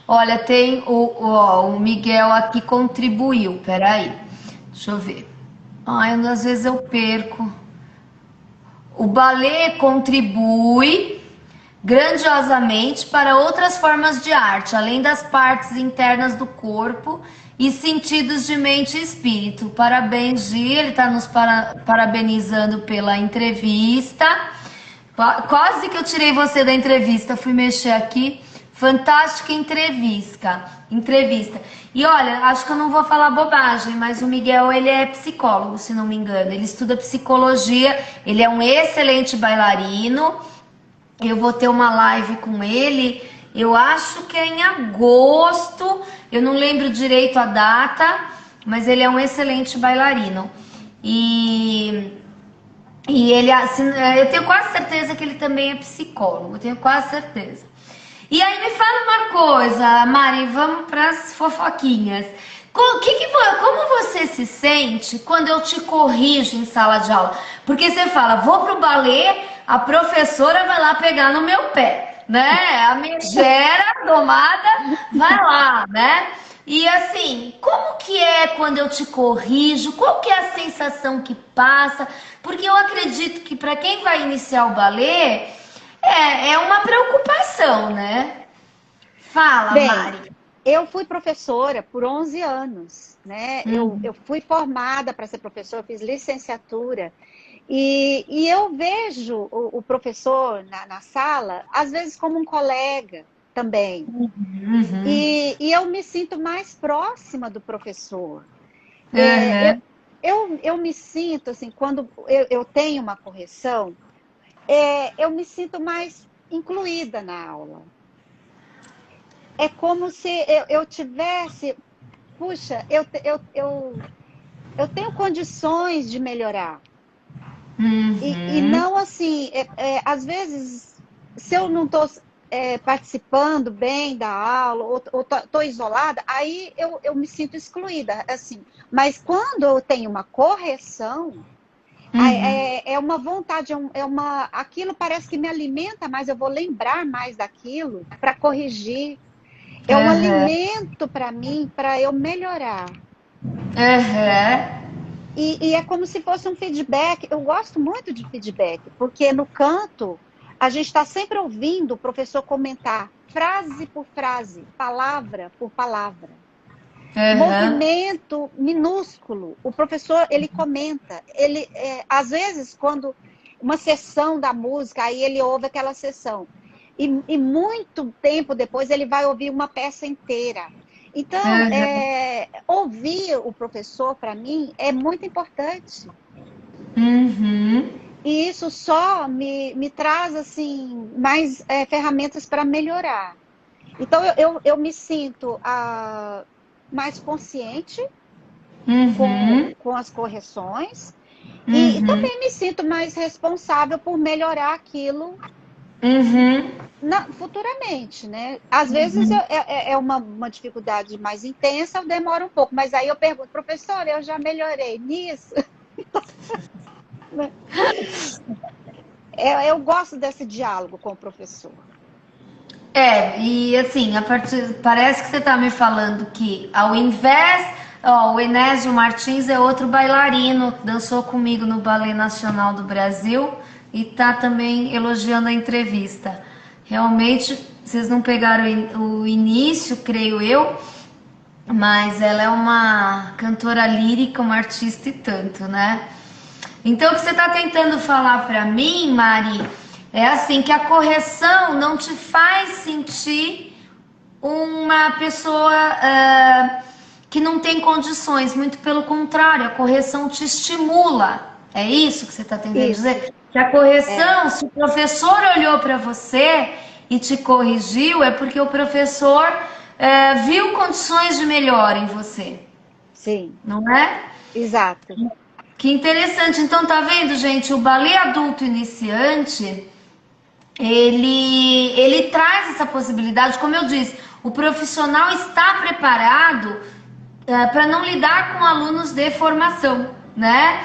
Olha, tem o Miguel aqui contribuiu. Peraí, deixa eu ver. Ai, às vezes eu perco. O balé contribui grandiosamente para outras formas de arte, além das partes internas do corpo e sentidos de mente e espírito. Parabéns, Gi, ele está nos parabenizando pela entrevista. Quase que eu tirei você da entrevista, fui mexer aqui. Fantástica entrevista. Entrevista. E olha, acho que eu não vou falar bobagem, mas o Miguel, ele é psicólogo, se não me engano. Ele estuda psicologia, ele é um excelente bailarino. Eu vou ter uma live com ele, eu acho que é em agosto, eu não lembro direito a data, mas ele é um excelente bailarino. E, e ele, assim, eu tenho quase certeza que ele também é psicólogo, eu tenho quase certeza. E aí me fala uma coisa, Mari, vamos para as fofoquinhas. Como você se sente quando eu te corrijo em sala de aula? Porque você fala, vou pro balé, a professora vai lá pegar no meu pé, né? A megera domada vai lá, né? E assim, como que é quando eu te corrijo? Qual que é a sensação que passa? Porque eu acredito que para quem vai iniciar o balé, é uma preocupação, né? Fala, Bem, Mari. eu fui professora por 11 anos, né? Eu Uhum. fui formada para ser professora, fiz licenciatura. E eu vejo o professor na sala, às vezes, como um colega também. Uhum. E eu me sinto mais próxima do professor. É, Uhum. eu me sinto, assim, quando eu tenho uma correção, eu me sinto mais incluída na aula. É como se eu tivesse, puxa, eu tenho condições de melhorar. E Uhum. não assim, às vezes, se eu não estou participando bem da aula, ou estou isolada, aí eu me sinto excluída, assim. Mas quando eu tenho uma correção, Uhum. é uma vontade, aquilo parece que me alimenta mais, eu vou lembrar mais daquilo para corrigir. É um Uhum. alimento para mim, para eu melhorar. Uhum. E é como se fosse um feedback. Eu gosto muito de feedback, porque no canto a gente está sempre ouvindo o professor comentar frase por frase, palavra por palavra. Uhum. Movimento minúsculo. O professor ele comenta. Às vezes quando uma sessão da música, aí ele ouve aquela sessão. E muito tempo depois ele vai ouvir uma peça inteira. Então, Uhum. ouvir o professor, para mim, é muito importante. Uhum. E isso só me traz assim mais ferramentas para melhorar. Então, eu me sinto mais consciente Uhum. com as correções e Uhum. também me sinto mais responsável por melhorar aquilo Uhum. futuramente, né? Às vezes Uhum. é uma dificuldade mais intensa, eu demoro um pouco, mas aí eu pergunto, professora, eu já melhorei nisso? Eu gosto desse diálogo com o professor. E assim, parece que você está me falando que ao invés, ó, o Enésio Martins é outro bailarino, dançou comigo no Ballet Nacional do Brasil e tá também elogiando a entrevista. Realmente, vocês não pegaram o início, creio eu, mas ela é uma cantora lírica, uma artista e tanto, né? Então, o que você está tentando falar para mim, Mari, é assim, que a correção não te faz sentir uma pessoa que não tem condições. Muito pelo contrário, a correção te estimula. É isso que você está tentando dizer? Que a correção, se o professor olhou para você e te corrigiu, é porque o professor viu condições de melhora em você. Sim. Não é? Exato. Que interessante. Então, tá vendo, gente? O balé adulto iniciante, ele traz essa possibilidade. Como eu disse, o profissional está preparado para não lidar com alunos de formação, né?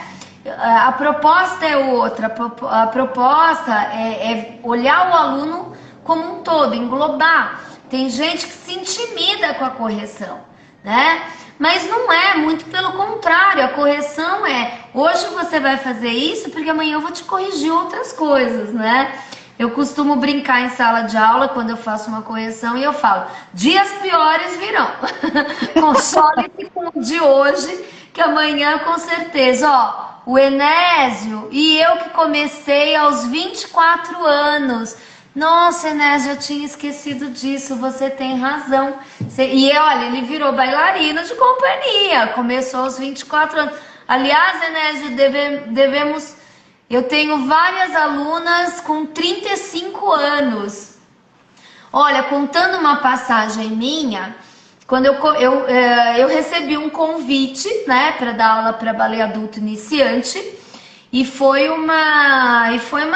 A proposta é outra. A proposta é olhar o aluno como um todo, englobar. Tem gente que se intimida com a correção, né? Mas não é, muito pelo contrário. A correção hoje você vai fazer isso porque amanhã eu vou te corrigir outras coisas, né? Eu costumo brincar em sala de aula quando eu faço uma correção e eu falo, dias piores virão. Console-se com o de hoje, que amanhã com certeza, ó, o Enésio e eu que comecei aos 24 anos. Nossa, Enésio, eu tinha esquecido disso, você tem razão. E olha, ele virou bailarino de companhia, começou aos 24 anos. Aliás, Enésio, devemos... Eu tenho várias alunas com 35 anos. Olha, contando uma passagem minha, quando eu recebi um convite, né, para dar aula para balé adulto iniciante, e foi uma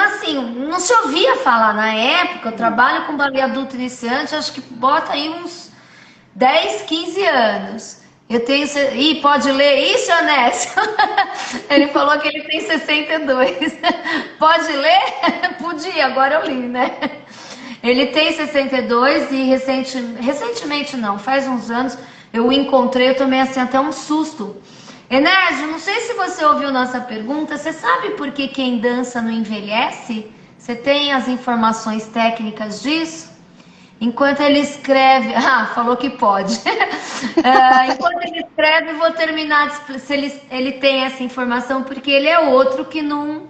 assim, não se ouvia falar na época. Eu trabalho com balé adulto iniciante, acho que bota aí uns 10, 15 anos. Eu tenho... Ih, pode ler isso, Onésio? Ele falou que ele tem 62. Pode ler? Podia, agora eu li, né? Ele tem 62 e recentemente não, faz uns anos, eu o encontrei, eu tomei assim até um susto. Enésio, não sei se você ouviu nossa pergunta, você sabe por que quem dança não envelhece? Você tem as informações técnicas disso? Enquanto ele escreve... Ah, falou que pode. Enquanto ele escreve, vou terminar se ele tem essa informação, porque ele é outro que não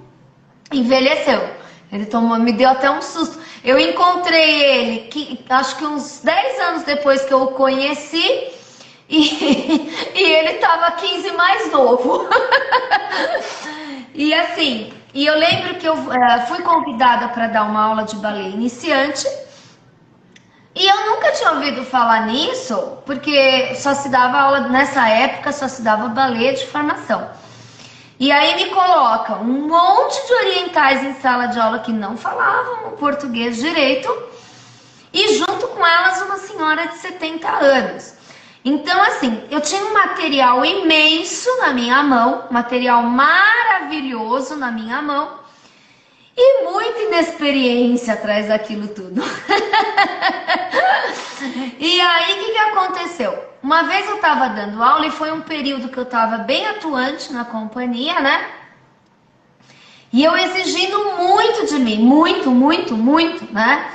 envelheceu. Ele me deu até um susto. Eu encontrei ele, acho que uns 10 anos depois que eu o conheci, e ele estava 15 mais novo. E assim, eu lembro que eu fui convidada para dar uma aula de balé iniciante, e eu nunca tinha ouvido falar nisso, porque só se dava aula, nessa época, só se dava balé de formação. E aí me coloca um monte de orientais em sala de aula que não falavam o português direito, e junto com elas uma senhora de 70 anos. Então, assim, eu tinha um material imenso na minha mão, material maravilhoso na minha mão, e muita inexperiência atrás daquilo tudo. E aí, o que aconteceu? Uma vez eu estava dando aula, e foi um período que eu estava bem atuante na companhia, né? E eu exigindo muito de mim, muito, né?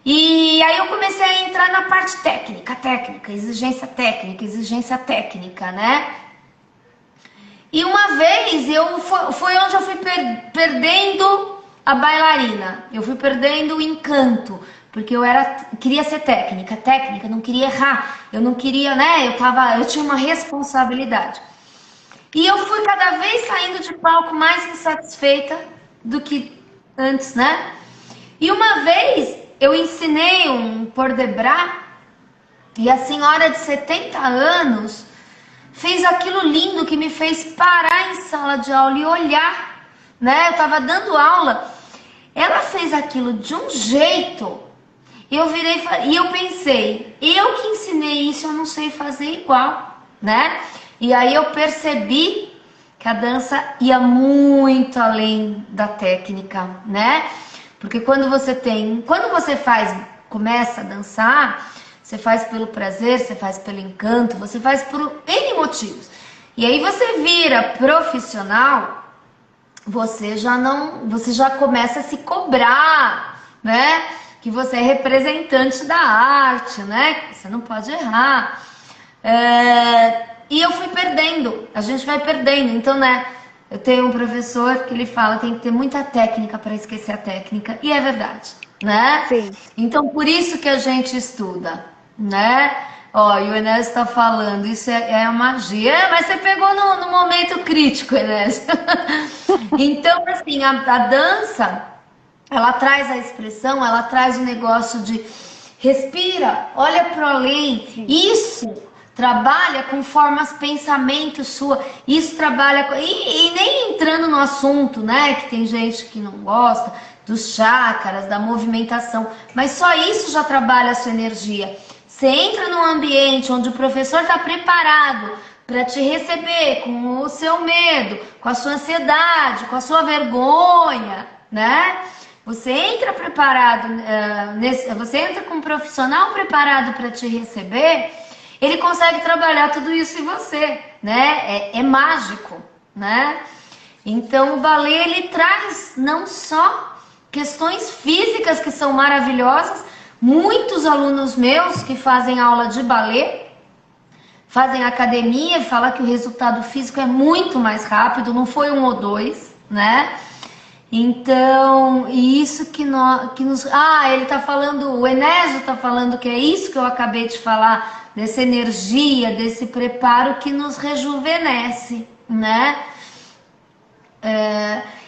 E aí eu comecei a entrar na parte técnica, exigência técnica, né? E uma vez, foi onde eu fui perdendo a bailarina, eu fui perdendo o encanto, porque eu queria ser técnica, não queria errar, eu não queria, né? Eu tinha uma responsabilidade. E eu fui cada vez saindo de palco mais insatisfeita do que antes, né? E uma vez eu ensinei um port de bras, e a senhora de 70 anos fez aquilo lindo que me fez parar em sala de aula e olhar, né? Eu estava dando aula, ela fez aquilo de um jeito, eu virei e eu pensei, eu que ensinei isso, eu não sei fazer igual, né? E aí eu percebi que a dança ia muito além da técnica, né? Porque quando você começa a dançar, você faz pelo prazer, você faz pelo encanto, você faz por N motivos. E aí você vira profissional, você já começa a se cobrar, né? Que você é representante da arte, né? Que você não pode errar. E eu fui perdendo, a gente vai perdendo. Então, né? Eu tenho um professor que ele fala que tem que ter muita técnica para esquecer a técnica, e é verdade, né? Sim. Então, por isso que a gente estuda, né? Ó, e o Enéas está falando, isso é magia. Mas você pegou no momento crítico, Enéas. Então, assim, a dança, ela traz a expressão, ela traz o negócio de respira, olha para além. Isso trabalha com formas pensamento sua. Isso trabalha e nem entrando no assunto, né? Que tem gente que não gosta dos chakras, da movimentação, mas só isso já trabalha a sua energia. Você entra num ambiente onde o professor está preparado para te receber com o seu medo, com a sua ansiedade, com a sua vergonha, né? Você entra preparado, você entra com um profissional preparado para te receber, ele consegue trabalhar tudo isso em você, né? É mágico, né? Então o balé ele traz não só questões físicas que são maravilhosas. Muitos alunos meus que fazem aula de balé, fazem academia, falam que o resultado físico é muito mais rápido, não foi 1 ou 2, né? Então, e isso que nos... Ah, ele tá falando, o Enésio tá falando que é isso que eu acabei de falar, dessa energia, desse preparo que nos rejuvenesce, né?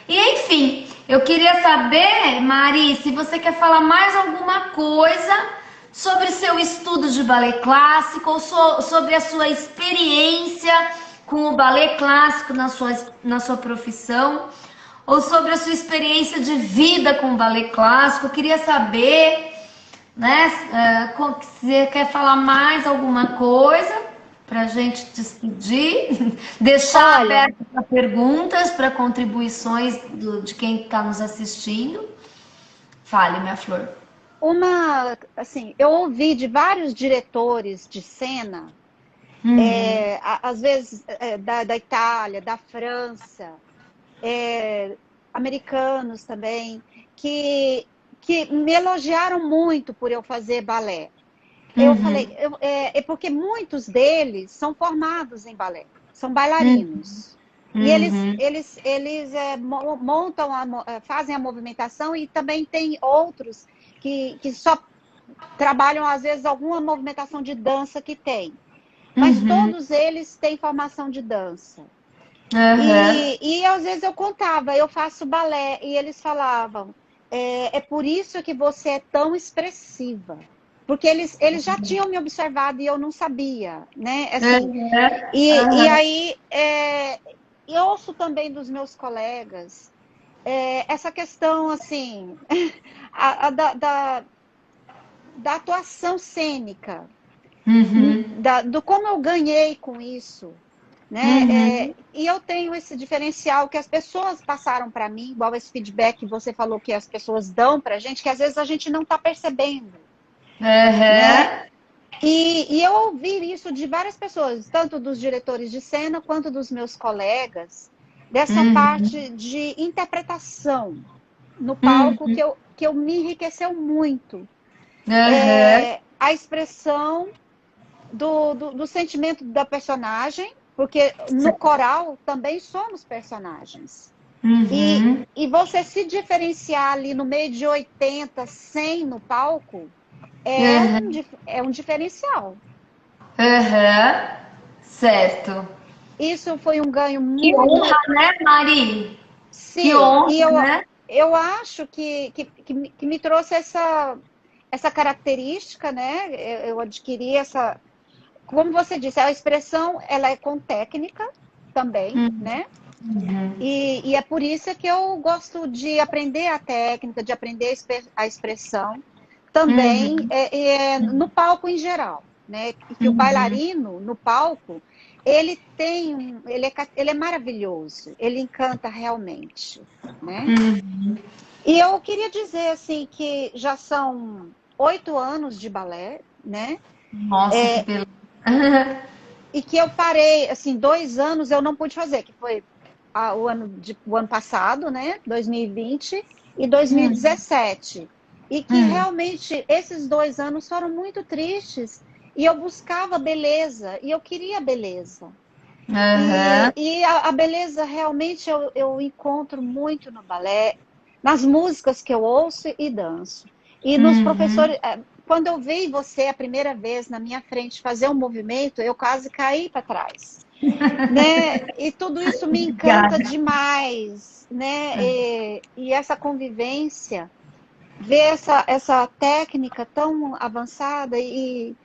E enfim, eu queria saber, Mari, se você quer falar mais alguma coisa sobre seu estudo de balé clássico ou sobre a sua experiência com o balé clássico na sua profissão, ou sobre a sua experiência de vida com o balé clássico. Eu queria saber, né, se você quer falar mais alguma coisa para a gente despedir, deixar aberto para perguntas, para contribuições de quem está nos assistindo. Fale, minha flor. Assim, eu ouvi de vários diretores de cena, às vezes da Itália, da França, americanos também, que me elogiaram muito por eu fazer balé. Eu falei, porque muitos deles são formados em balé, são bailarinos. E eles montam, fazem a movimentação, e também tem outros que só trabalham, às vezes, alguma movimentação de dança que tem. Mas todos eles têm formação de dança. E às vezes eu contava, eu faço balé, e eles falavam, é por isso que você é tão expressiva. Porque eles já tinham me observado e eu não sabia, né? Assim, e aí, eu ouço também dos meus colegas essa questão, assim, da atuação cênica, do como eu ganhei com isso, né? E eu tenho esse diferencial que as pessoas passaram para mim, igual esse feedback que você falou que as pessoas dão para a gente, que às vezes a gente não está percebendo. Né? E eu ouvi isso de várias pessoas, tanto dos diretores de cena quanto dos meus colegas, dessa parte de interpretação no palco que eu me enriqueceu muito. A expressão do sentimento da personagem, porque no coral também somos personagens. E você se diferenciar ali no meio de 80, 100 no palco, é um diferencial. Certo. Isso foi um ganho muito... Que honra, né, Mari? Sim, que honra, né? Eu acho que me trouxe essa característica, né? Eu adquiri essa... Como você disse, a expressão, ela é com técnica também, né? E é por isso que eu gosto de aprender a técnica, de aprender a expressão, também no palco em geral, né? Que o bailarino no palco, ele é maravilhoso, ele encanta realmente, né? E eu queria dizer assim que já são 8 anos de balé, né? Nossa, que beleza. E que eu parei, assim, 2 anos eu não pude fazer, que foi o ano passado, né? 2020 e 2017. E que realmente esses 2 anos foram muito tristes. E eu buscava beleza, e eu queria beleza. Aham. E a beleza realmente eu encontro muito no balé, nas músicas que eu ouço e danço. E nos Uhum. professores, quando eu vi você a primeira vez na minha frente fazer um movimento, eu quase caí para trás, né? E tudo isso me encanta Obrigada. demais, né? E essa convivência, ver essa técnica tão avançada e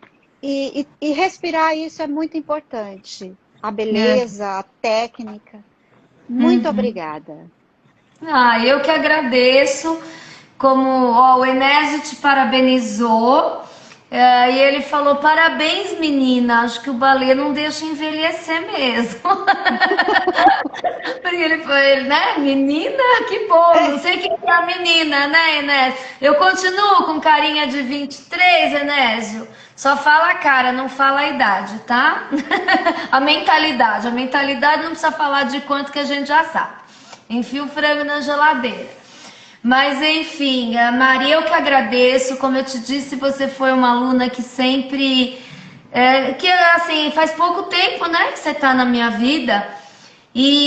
respirar isso é muito importante. A É. beleza, a técnica. Muito Uhum. obrigada. Ah, eu que agradeço. Como ó, o Enésio te parabenizou, e ele falou: parabéns, menina. Acho que o balé não deixa envelhecer mesmo. Porque ele foi, né? Menina, que bom. Não sei quem que é a menina, né, Enésio? Eu continuo com carinha de 23, Enésio. Só fala a cara, não fala a idade, tá? A mentalidade. A mentalidade não precisa falar de quanto que a gente já sabe. Enfia o frango na geladeira. Mas enfim, Maria, eu que agradeço. Como eu te disse, você foi uma aluna que sempre. Que assim, faz pouco tempo, né, que você está na minha vida.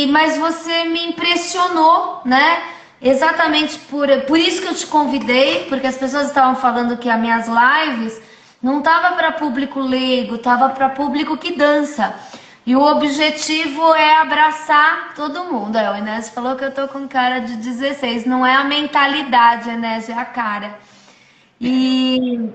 Mas você me impressionou, né? Exatamente por isso que eu te convidei, porque as pessoas estavam falando que as minhas lives não tava para público leigo, tava para público que dança. E o objetivo é abraçar todo mundo. O Inés falou que eu tô com cara de 16. Não é a mentalidade, Inés, é a cara. E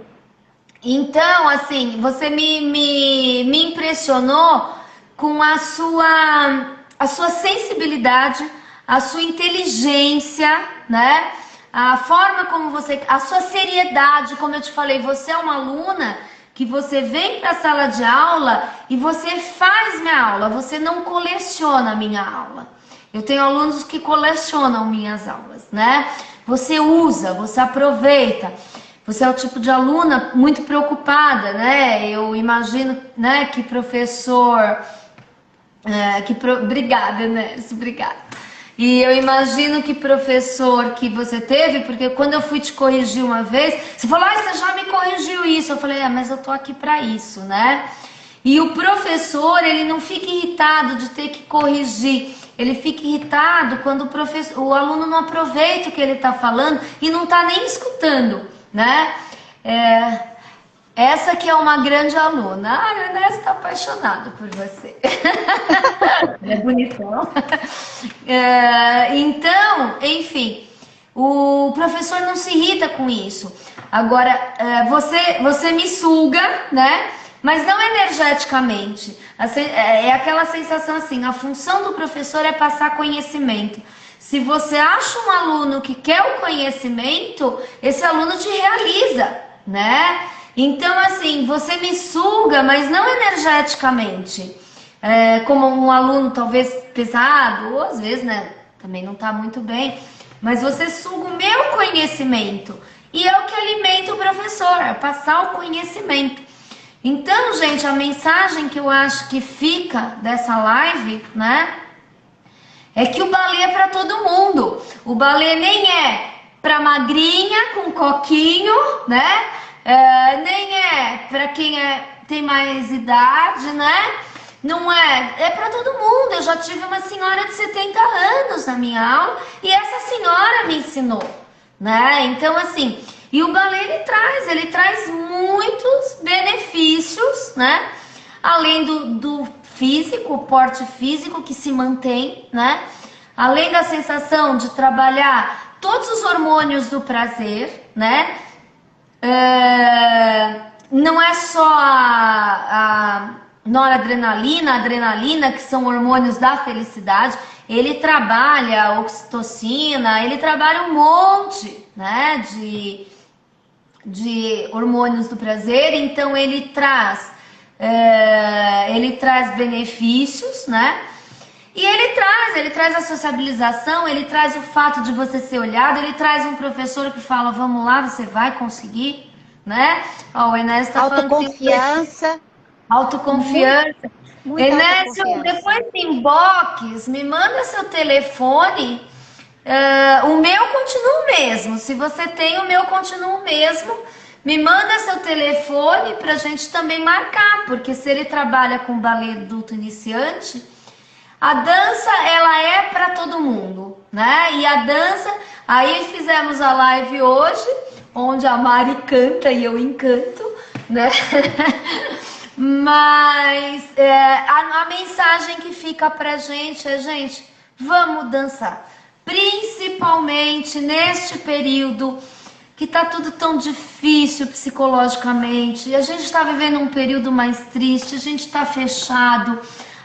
então, assim, você me impressionou com a sua sensibilidade, a sua inteligência, né? A forma como você, a sua seriedade, como eu te falei, você é uma aluna que você vem para a sala de aula e você faz minha aula, você não coleciona a minha aula. Eu tenho alunos que colecionam minhas aulas, né? Você usa, você aproveita. Você é o tipo de aluna muito preocupada, né? Eu imagino, né, que professor, obrigada, né? Obrigada. E eu imagino que professor que você teve, porque quando eu fui te corrigir uma vez, você falou: ah, você já me corrigiu isso. Eu falei: mas eu tô aqui para isso, né? E o professor, ele não fica irritado de ter que corrigir. Ele fica irritado quando o aluno não aproveita o que ele está falando e não está nem escutando, né? Essa que é uma grande aluna. Ah, o Ernesto está apaixonado por você. É bonitão. Então, enfim, o professor não se irrita com isso. Agora, você me suga, né? Mas não energeticamente. É aquela sensação assim: a função do professor é passar conhecimento. Se você acha um aluno que quer o conhecimento, esse aluno te realiza, né? Então, assim, você me suga, mas não energeticamente. Como um aluno talvez pesado, ou às vezes, né, também não tá muito bem, mas você suga o meu conhecimento. E é o que alimenta o professor, é passar o conhecimento. Então, gente, a mensagem que eu acho que fica dessa live, né, é que o balé é para todo mundo. O balé nem é para magrinha com coquinho, né? Nem é para quem tem mais idade, né? Não é, é para todo mundo. Eu já tive uma senhora de 70 anos na minha aula e essa senhora me ensinou, né? Então, assim, e o balé ele traz muitos benefícios, né? Além do físico, o porte físico que se mantém, né? Além da sensação de trabalhar todos os hormônios do prazer, né? Não é só a noradrenalina, a adrenalina, que são hormônios da felicidade. Ele trabalha a oxitocina, ele trabalha um monte, né, de hormônios do prazer. Então ele traz benefícios, né? E ele traz a sociabilização, ele traz o fato de você ser olhado, ele traz um professor que fala: vamos lá, você vai conseguir, né? Ó, o Enéas está falando que tem Autoconfiança, autoconfiança. muita Enésio, autoconfiança. depois do inbox, me manda seu telefone. O meu continua o mesmo. Se você tem, o meu continua o mesmo. me manda seu telefone para a gente também marcar, porque se ele trabalha com balé adulto iniciante, a dança, ela é para todo mundo, né? E a dança, aí fizemos a live hoje, onde a Mari canta e eu encanto, né? Mas a mensagem que fica pra gente é, gente, vamos dançar. Principalmente neste período que tá tudo tão difícil psicologicamente. A gente está vivendo um período mais triste, a gente está fechado.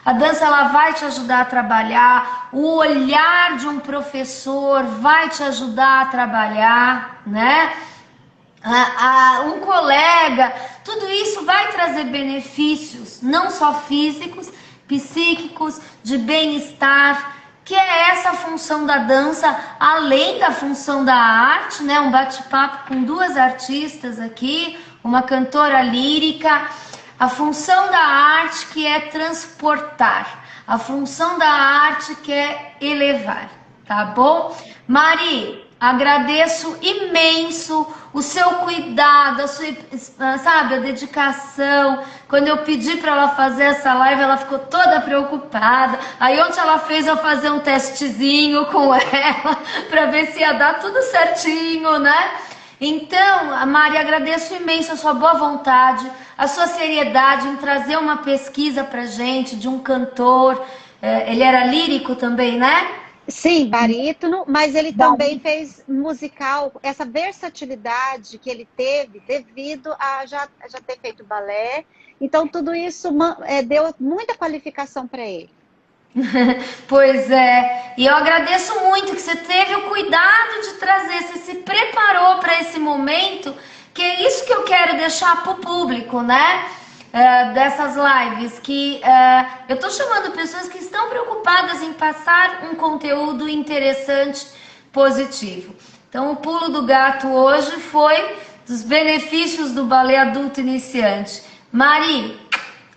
A dança, ela vai te ajudar a trabalhar, o olhar de um professor vai te ajudar a trabalhar, né? Um colega, tudo isso vai trazer benefícios, não só físicos, psíquicos, de bem-estar, que é essa função da dança, além da função da arte, né? Um bate-papo com duas artistas aqui, uma cantora lírica. A função da arte que é transportar, a função da arte que é elevar, tá bom? Mari, agradeço imenso o seu cuidado, a sua, sabe, a dedicação. Quando eu pedi para ela fazer essa live, ela ficou toda preocupada. Aí ontem ela fez eu fazer um testezinho com ela para ver se ia dar tudo certinho, né? Então, Mari, agradeço imenso a sua boa vontade, a sua seriedade em trazer uma pesquisa pra gente de um cantor. Ele era lírico também, né? Sim, barítono, mas ele também fez musical, essa versatilidade que ele teve devido a já ter feito balé. Então, tudo isso deu muita qualificação para ele. Pois é, e eu agradeço muito que você teve o cuidado de trazer, você se preparou para esse momento, que é isso que eu quero deixar para o público, né? Dessas lives, que eu tô chamando pessoas que estão preocupadas em passar um conteúdo interessante, positivo. Então, o pulo do gato hoje foi dos benefícios do balé adulto iniciante. Mari,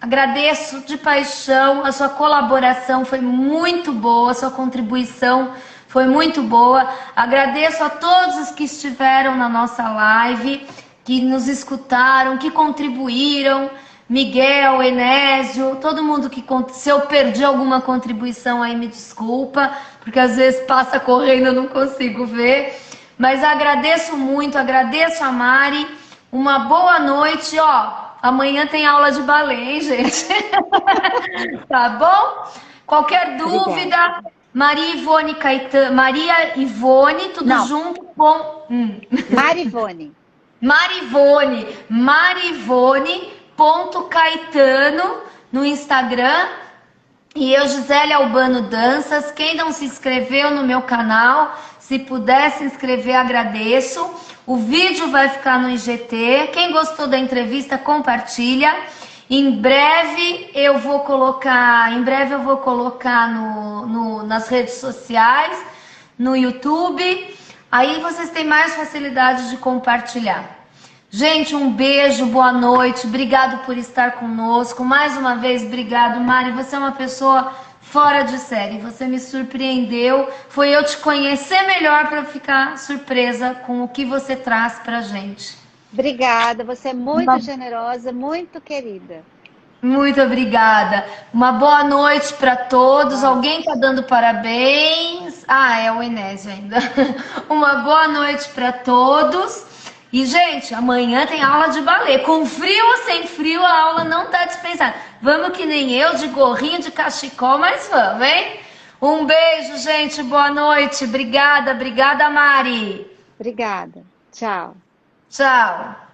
agradeço de paixão, a sua colaboração foi muito boa, a sua contribuição foi muito boa. Agradeço a todos os que estiveram na nossa live, que nos escutaram, que contribuíram. Miguel, Enésio, todo mundo que... Se eu perdi alguma contribuição aí, me desculpa, porque às vezes passa correndo, eu não consigo ver. Mas agradeço muito, agradeço a Mari. Uma boa noite, ó. Amanhã tem aula de balé, hein, gente? Tá bom? Qualquer dúvida, Maria Ivone Caetano, Maria Ivone, tudo não. Junto com... Marivone. Marivone.Caetano no Instagram. E eu, Gisele Albano Danças. Quem não se inscreveu no meu canal, se puder se inscrever, agradeço. O vídeo vai ficar no IGT. Quem gostou da entrevista, compartilha. Em breve eu vou colocar nas redes sociais, no YouTube. Aí vocês têm mais facilidade de compartilhar. Gente, um beijo, boa noite. Obrigado por estar conosco. Mais uma vez, obrigado, Mari. Você é uma pessoa fora de série. Você me surpreendeu. Foi eu te conhecer melhor para ficar surpresa com o que você traz pra gente. Obrigada. Você é muito generosa, muito querida. Muito obrigada. Uma boa noite para todos. Alguém tá dando parabéns? Ah, é o Enésio ainda. Uma boa noite para todos. E, gente, amanhã tem aula de balé. Com frio ou sem frio, a aula não tá dispensada. Vamos que nem eu, de gorrinho, de cachecol, mas vamos, hein? Um beijo, gente. Boa noite. Obrigada, Mari. Obrigada. Tchau. Tchau.